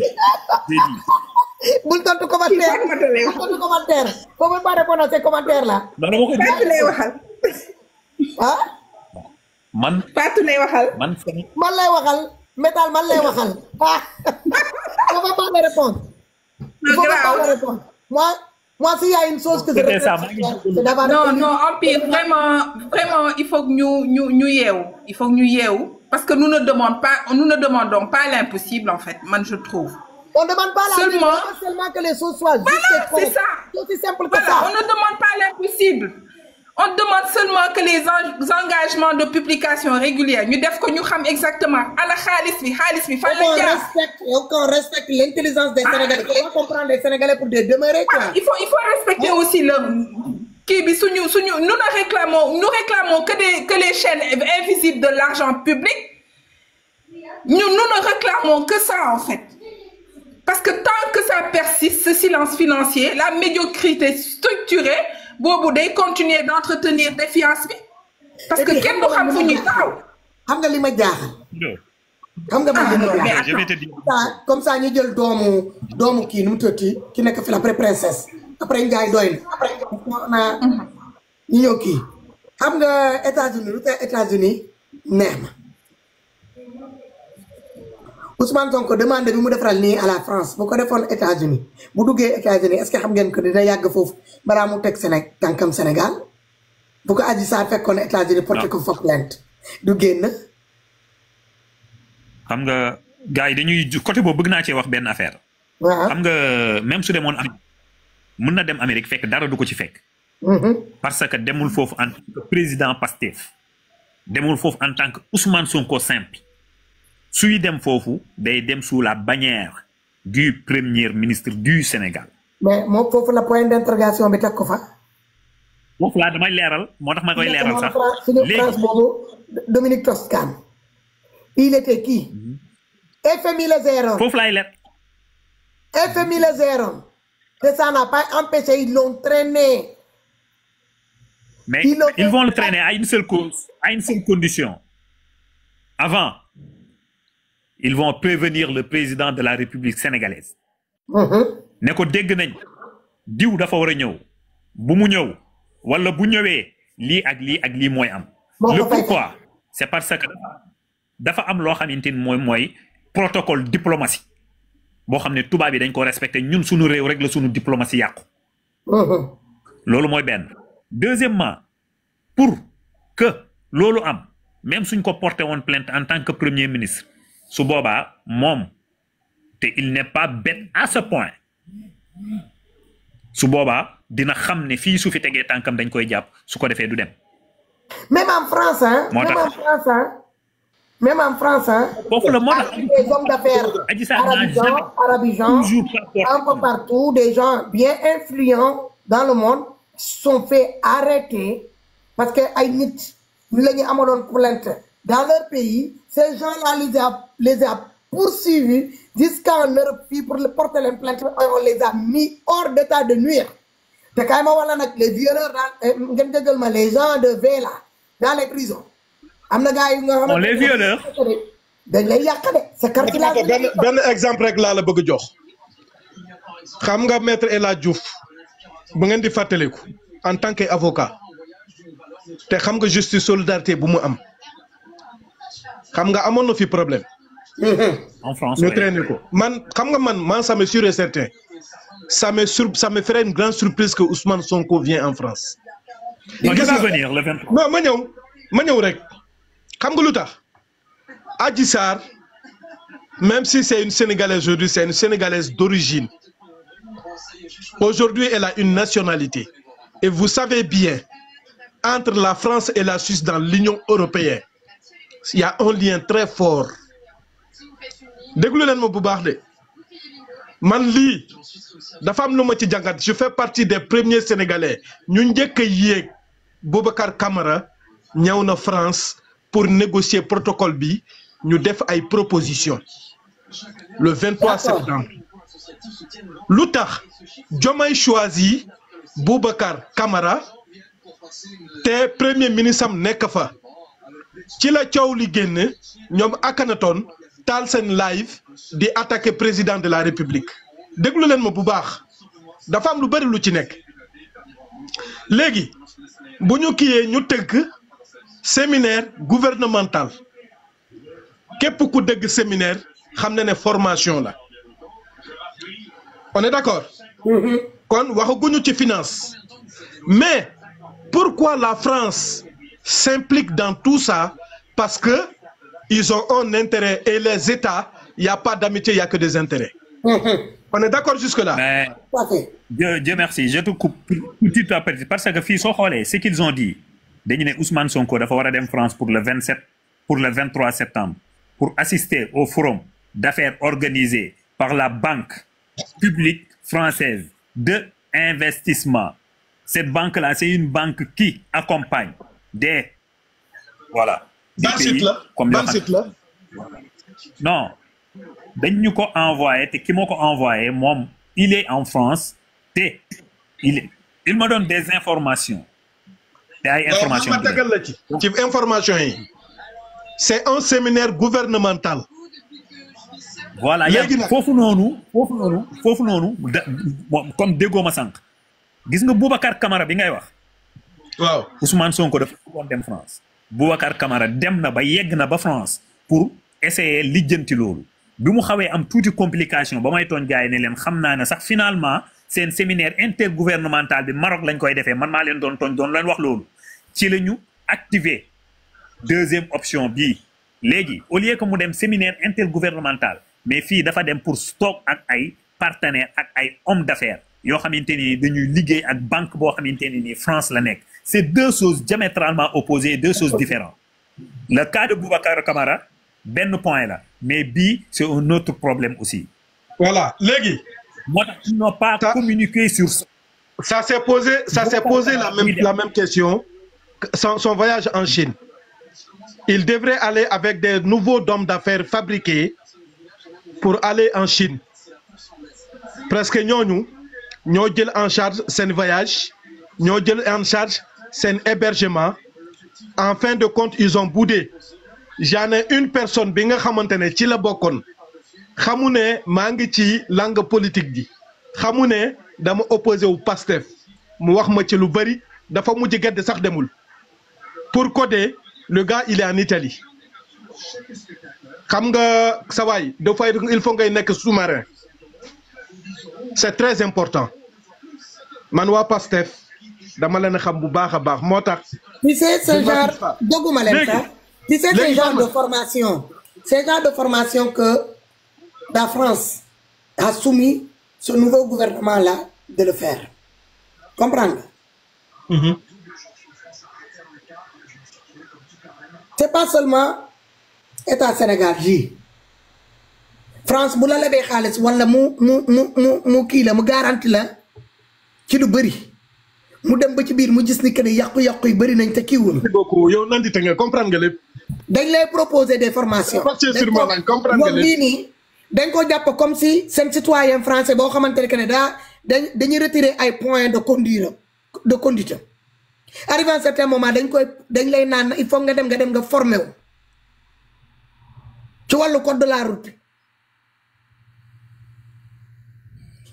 Bul tontu commentaire. Bul tontu commentaire. Faut même pas répondre à ces commentaires là. Fatou lay waxal. Ah? Man. Fatou lay waxal. Man lay waxal. Métal man lay waxal. Ah. Faut même pas me répondre. Faut même pas me répondre. Moi, s'il y a une chose que je regrette, c'est d'avoir... Non, Empire, vraiment, il faut que nous yeewu. Il faut que nous yeewu. Parce que nous ne demandons pas l'impossible, en fait, man, je trouve. On ne demande pas seulement que les choses soient justes. Voilà, c'est ça. C'est aussi simple que voilà, ça. On ne demande pas l'impossible. On demande seulement que les engagements de publication régulière, nous devons savoir exactement à la qu'on respecte l'intelligence des Sénégalais. Il faut comprendre les Sénégalais pour demeurer. Il faut respecter aussi le... Nous réclamons que les chaînes invisibles de l'argent public. Nous ne réclamons que ça, en fait. Parce que tant que ça persiste, ce silence financier, la médiocrité structurée, Bobo day continuer d'entretenir défiance bi parce que kenn du xam fu ñuy taxaw. Xam nga li ma jaaxal. Xam nga je vais te dire. Comme ça ñu jël doomu kii nu mu tëtti ki nekk fi la après princesse après Ndiaye doy na après na ñu ñëw kii xam nga États-Unis lu tax États-Unis neex na Ousmane Sonko demande bi mu defaral nii à la France bu ko defoon États-Unis bu duggee États-Unis est-ce que xam ngeen que dina yàgg foofu balaa mu teg tànkam Sénégal bu ko Adji Sarr fekkoon États-Unis porté ko fa plainte du génn. xam nga gars yi dañuy côté boobu bëgg naa cee wax benn affaire. waaw xam nga même su demoon Amérique mën na dem Amérique fekk dara du ko ci fekk. parce que demul foofu en tant que président Pastef demul foofu en tant que Ousmane Sonko simple. suy dem foofu day dem sous la bannière du premier ministre du Sénégal. mais moom foofu la point d'interrogation bi teg ko fa. foofu laa damay leeral moo tax ma koy leeral sax. léegi France boobu Dominique Toscane. il était qui. FMI la zéro. foofu laay leer. FMI la zéro. que ça n'a pas empêché ils l'ont traîné. mais ils vont le traîner à une seule cause à une seule condition. Avant. Ils vont prévenir le président de la République sénégalaise. Ne ko dégg nañ diw dafa war a ñëw bu mu ñëw wala bu ñëwee lii ak lii mooy am. Le pourquoi c'est parce que dafa am loo xamante ni mooy protocole diplomatie boo xam ne tubaab yi dañ ko respecté ñun suñu réew rek la suñu diplomatie yàqu. loolu mooy benn. Deuxièmement pour que loolu am même suñ ko porté woon plainte en tant que premier ministre. su boobaa moom te il n'est pas bête à ce point su boobaa dina xam ne fii su fi tegee tànkam dañ koy jàpp su ko defee du dem. même en France Même en France, hein, des hommes d'affaires arabisants, un peu partout, des gens bien influents dans le monde sont fait arrêter parce que dans leur pays, ces gens-là les a poursuivis jusqu'en Europe pour porter les plaintes. On les a mis hors d'état de nuire. Les violeurs, les gens de V là, dans les prisons. Les violeurs. Ben exemple rek laa la bëgg jox xam nga maître El Hadj Diouf bu ngeen di fàttaliku en tant qu'avocat te xam nga justice solidarité bu mu am xam nga amoon na fi problème. En France ñu traîné ko man xam nga man ça me sûr et certain ça me ferait une grande surprise que Ousmane Sonko vient en France. Non, il va venir le 23. Non ma ñëw rek xam nga lu tax Adji Sarr même si c'est une Sénégalaise aujourd'hui, c'est une Sénégalaise d'origine. Aujourd'hui, elle a une nationalité. Et vous savez bien, entre la France et la Suisse dans l'Union européenne, il y a un lien très fort. Je fais partie des premiers Sénégalais. Nous avons Boubacar Camara en France pour négocier le protocole bi. Nous avons fait une proposition le 23 septembre. L'outar, Diomaye choisi Boubacar Camara, te premier ministre Nekafa. Ci la ciow li génn ñom Akhenaton tal sen live di attaquer président de la République. Déglu len ma bu baax. Dafa am lu bari lu ci nek. Légui buñu kiyé ñu teug séminaire gouvernemental. Képp ku dégg séminaire xamna né formation là. On est d'accord? Kon waxaguñu ci finance. Mais pourquoi la France s'implique dans tout ça? Parce que ils ont un intérêt et les États, il n'y a pas d'amitié, il n'y a que des intérêts. On est d'accord jusque-là? Mais Dieu merci, je te coupe tout à fait parce que ce qu'ils ont dit, Ousmane Sonko dafa wara dem France pour le 23 septembre pour assister au forum d'affaires organisé par la Banque publique française d'investissement. Cette banque-là, c'est une banque qui accompagne des... Voilà. Dans site là? Non. Nous avons envoyé, il est en France, il me donne des informations. C'est un séminaire gouvernemental. Voilà, il y a fofu nonu comme dégo ma sank gis nga Boubacar Camara bi ngay wax waaw Ousmane Sonko dafa dem France Boubacar Camara dem na ba yegg na ba France pour essayer lijjanti lolu bi mu xawé am touti complication ba may ton gaay ne len xamna na sax finalement c'est un séminaire intergouvernemental bi Maroc lañ koy défé man ma len don len wax lolu ci lañu activer deuxième option bi légui au lieu que mu dem séminaire intergouvernemental mais fi dafa dem pour stock ak ay partenaires ak ay hommes d'affaires yo xamanteni dañuy liggéey ak banque bo xamanteni ni France la nek. C'est deux choses diamétralement opposées, deux choses différentes. Le cas de Boubacar Camara, ben point là, mais bi c'est un autre problème aussi. Voilà, Légui. Moi, ils n'ont pas communiqué sur ça. Ça s'est posé la même question. Son voyage en Chine. Il devrait aller avec des nouveaux hommes d'affaires fabriqués pour aller en Chine. Presque nous jël en charge ce voyage, nous jël en charge son hébergement. En fin de compte, ils ont boudé. J'en ai une personne bi nga xamantene ci la bokone xamune ma ngi ci langue politique di xamune dama opposé au Pastef mu wax ma ci lu bari dafa mujj gedd sax demul. Pour coder, le gars il est en Italie. Xam nga sa way il faut ngay nek sous-marin. C'est très important. Man wa Pastef dama leen xam bu baax motax. Tu sais ce genre doguma leen ça. Tu sais ce genre de formation. C'est genre de formation que la France a soumis ce nouveau gouvernement là de le faire. Comprendre? C'est pas seulement état Sénégal ji France bu la lebee xaalis wala mu kii la mu garanti la ci lu bëri mu dem ba ci biir mu gis ni que ne yàqu-yàqu yi bëri nañ te kii wul. merci beaucoup yow nandite nga comprendre nga lépp. dañ lay proposer des formations. comprendre nga lépp lii nii dañ ko jàpp comme si seen citoyen français boo xamante ne que ne dañuy retirer ay points de conduite arrivé à un certain moment dañ lay naan il faut nga dem nga formé wu ci wàllu code de la route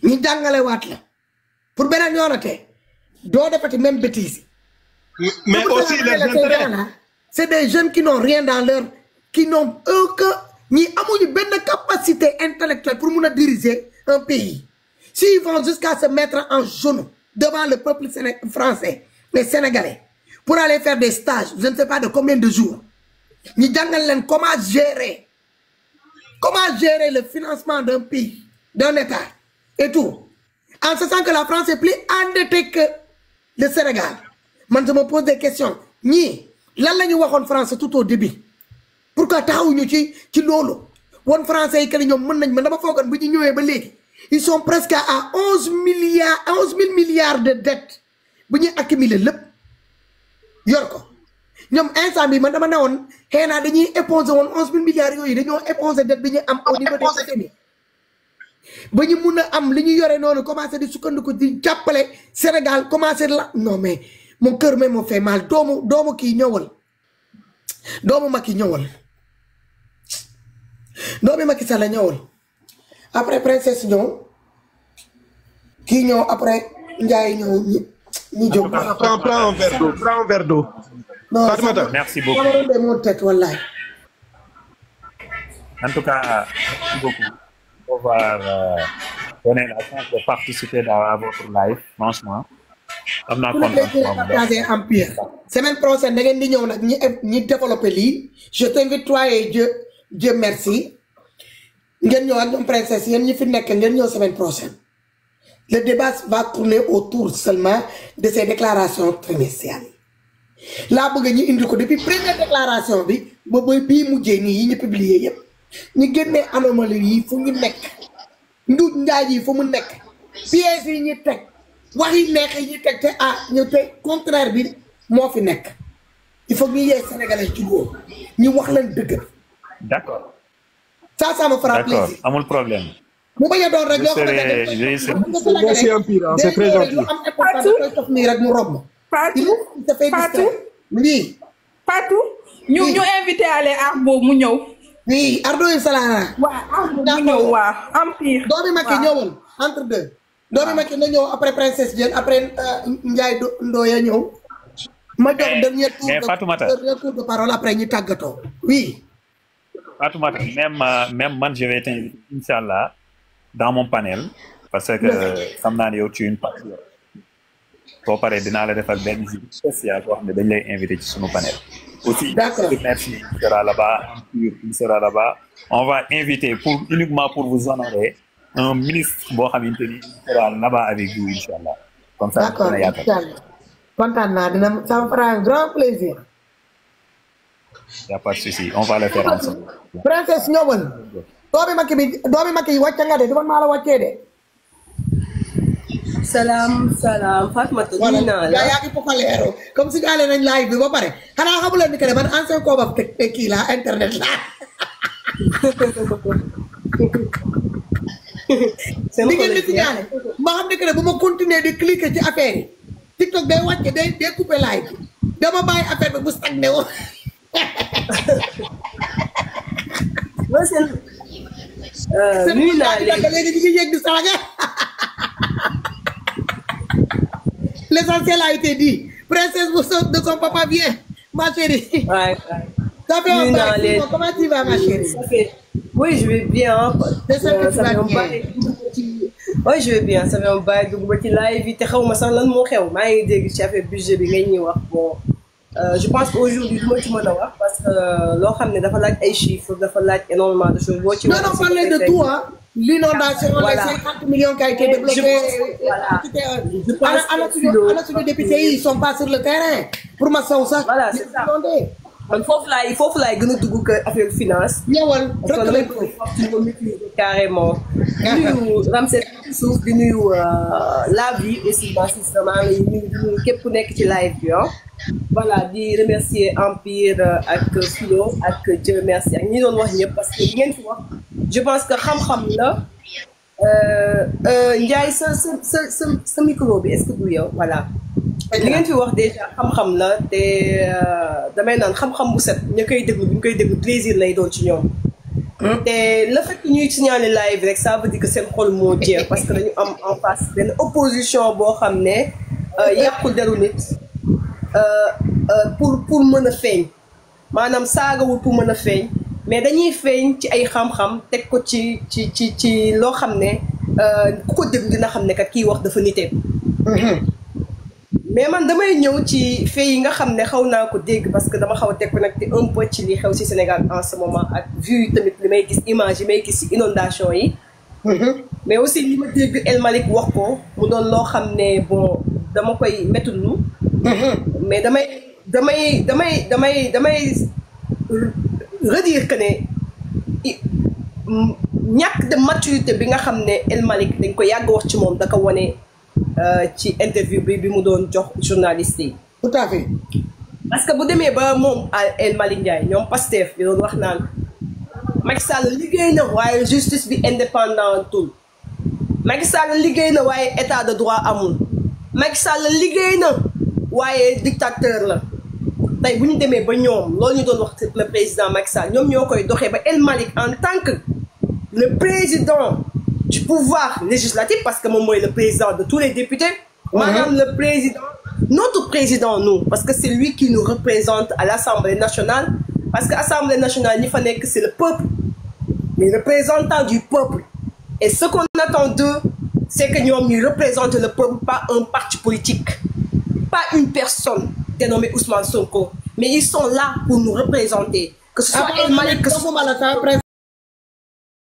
ñu jàngale waat la pour beneen yoonatee doo defati même bêtise. mais aussi les intérêts c'est des jeunes qui n'ont rien dans leur qui n'ont aucun ñi amuñu benn capacité intellectuelle pour mun a diriger un pays s'ils vont jusqu'à se mettre en genou devant le peuple français les Sénégalais pour aller faire des stages je ne sais pas de combien de jours ñu jàngal leen comment gérer le financement d'un pays d'un État et tout en sachant que la France est plus endettée que le Sénégal man je me pose des questions ñii lan la ñu waxoon France tout au début pourquoi taxawuñu ci loolu woon français yi que ñoom mën nañ man dama foogoon bu ñu ñëwee ba léegi ils sont presque à 11 000 milliards de dettes bu ñuy accumuler lépp yor ko ñoom instant bi man dama ne woon xëy na dañuy éponger woon 11 000 milliards yooyu dañoo éponger dette bi ñu am au niveau des économies ba ñu mun a am li ñu yore noonu commencé di sukkandiku di jàppale Sénégal commencé la non mais mon cœur même me fait mal doomu kii ñëwal doomu Macky ñëwal doomu Macky Sall ñëwal après princesse ñëw kii ñëw après Ndiaye ñëw ñu jóg. prends un verre d'eau. non Fatoumata merci beaucoup de mon tête wallahi. En tout cas, merci beaucoup pour avoir donné la chance de participer à votre live, franchement. am naa kontaan empire semaine prochaine da ngeen di ñëw nag ñi développé lii je t'invite toi et Dieu merci ngeen ñëw ak ñoom princesse yéen ñi fi nekk ngeen ñëw semaine prochaine le débat va tourner autour seulement de ces déclarations trimestrielles laa bëgg ñu indi ko depuis première déclaration bi ba bii mujjee nii yi ñu publier yëpp ñu génnee anomalie yi fu ñu nekk nduuj njaay yi fu mu nekk pièges yi ñu teg wax yi neex yi ñu teg te ñu te contraire bi moo fi nekk il faut que ñu yee Sénégalais ci loolu ñu wax leen dëgg. d'accord. ça me fera plaisir. d'accord amul problème. mu bañ a doon rek loo merci Empire c'est très gentil. rek mu rob Fatou oui. Fatou ñu invité ale Arbo mu ñëw. oui Ardo Salana. waaw Arbo mu ñëw waaw Empire. doomi Macky ñëwal entre deux. doomi Macky na ñëw après princesse Diène après Ndiaye Ndoye ñëw. ma jox dernier tour de parole après ñu tàggatoo. oui. Fatoumata même man je vais t'inviter Inch'Allah dans mon panel parce que xam naa ne yow tu es une patriote. boo paree dinaa la defal benn visite spéciale boo xam ne dañ lay inviter ci sunu panel. aussi merci il sera là-bas il sera là-bas on va inviter uniquement pour vous honorer un ministre boo xamante ni il sera là-bas avec vous Inch'Allah. comme ça dina yaatal. kontaan naa dina ça me fera un grand plaisir. y a pas de souci on va le faire ensemble. princesse ñëwal. doomi Macky yi wàcce nga de du man maa la wàccee de. salaam Fatoumata nuyu naa la. yaa ngi pokaleero comme si gaale nañ live bi ba pare xanaa xamu leen ni que ne man ancien kooba kii la internet la. seen ngeen di signalé ma xam ne que ne bu ma continuer di cliquer ci affaire yi TikTok day wàcce day coupé live dama bàyyi affaire bi bu stagné woon. nuyu naa léegi ñu ngi yegg di saaga. L'essentiel a été dit. Princesse de son papa vient, ma chérie. Ouais. Ça fait un bail. Comment tu vas, ma chérie? Oui, je vais bien. C'est ça que tu vas bien. Oui, je vais bien. Ça fait un bail de petit live. Tu sais, je lan moo xew. Maa ngi dégg ci affaire budget bi ngay ñuy wax. Bon, je pense qu'aujourd'hui du ma ci mën a wax parce que loo xam ne dafa laaj ay chiffres, dafa laaj énormément de choses. Non, non, parlez de tout, hein. L'inondation, les 50 millions qui a été débloqués. Alors, les députés, ils ne sont pas sur le terrain. Pour ma sauce, voilà, c'est ça. man foofu laay gën a dugg que affaire finance. ñëwal parce que damay bëgg ñu maîtriser carrément. di nuyu Ramsès suuf di nuyu la vie aussi ma sister maa ngi nuyu di nuyu képp ku nekk ci live bi ah. voilà di remercier Empire ak Philo ak Dieu merci ak ñi doon wax ñëpp parce que li ngeen fi wax je pense que xam-xam la. Ndiaye sa micro bi est-ce que du yow voilà. li ngeen fi wax déjà xam-xam la te damay naan xam-xam bu set ñu koy déglu bu ñu koy déglu plaisir lay doon ci ñoom. te le fait que ñuy signaler live rek ça veut dire que seen xol moo jeex parce que dañu am en face benn opposition boo xam ne yàqul deru nit pour mën a feeñ maanaam saagawul pour mën a feeñ mais dañuy feeñ ci ay xam-xam teg ko ci loo xam ne ku ko déglu dina xam ne kat kii wax dafa nitee. mais man damay ñëw ci fait yi nga xam ne xaw naa ko dégg parce que dama xaw a déconnecté un peu ci li xew ci Sénégal en ce moment ak vu tamit li may gis image yi may gis ci inondation yi. mais aussi li ma dégg El Malick wax ko mu doon loo xam ne bon dama koy méttulu mais damay redire que ne ñàkk de maturité bi nga xam ne El Malick dañ ko yàgg wax ci moom da ko wane. ci interview bi mu doon jox journaliste yi. tout à fait. parce que bu demee ba moom El Malick Ndiaye ñoom Pastef bi doon wax naan Macky Sall liggéey na waaye justice bi indépendantul Macky Sall liggéey na waaye état de droit amul Macky Sall liggéey na waaye dictateur la tey bu ñu demee ba ñoom loolu ñu doon wax le président Macky Sall ñoom ñoo koy doxee ba El Malick en tant que le président du pouvoir législatif parce que moom mooy le président de tous les députés. maanaam le président notre président nous parce que c'est lui qui nous représente à l'Assemblée nationale parce que Assemblée nationale ñi fa nekk c'est le peuple les représentants du peuple et ce qu'on attend d'eux c'est que ñoom ñuy représenter le peuple pas un parti politique pas une personne dénommée Ousmane Sonko mais ils sont là pour nous représenter que ce soit El Malick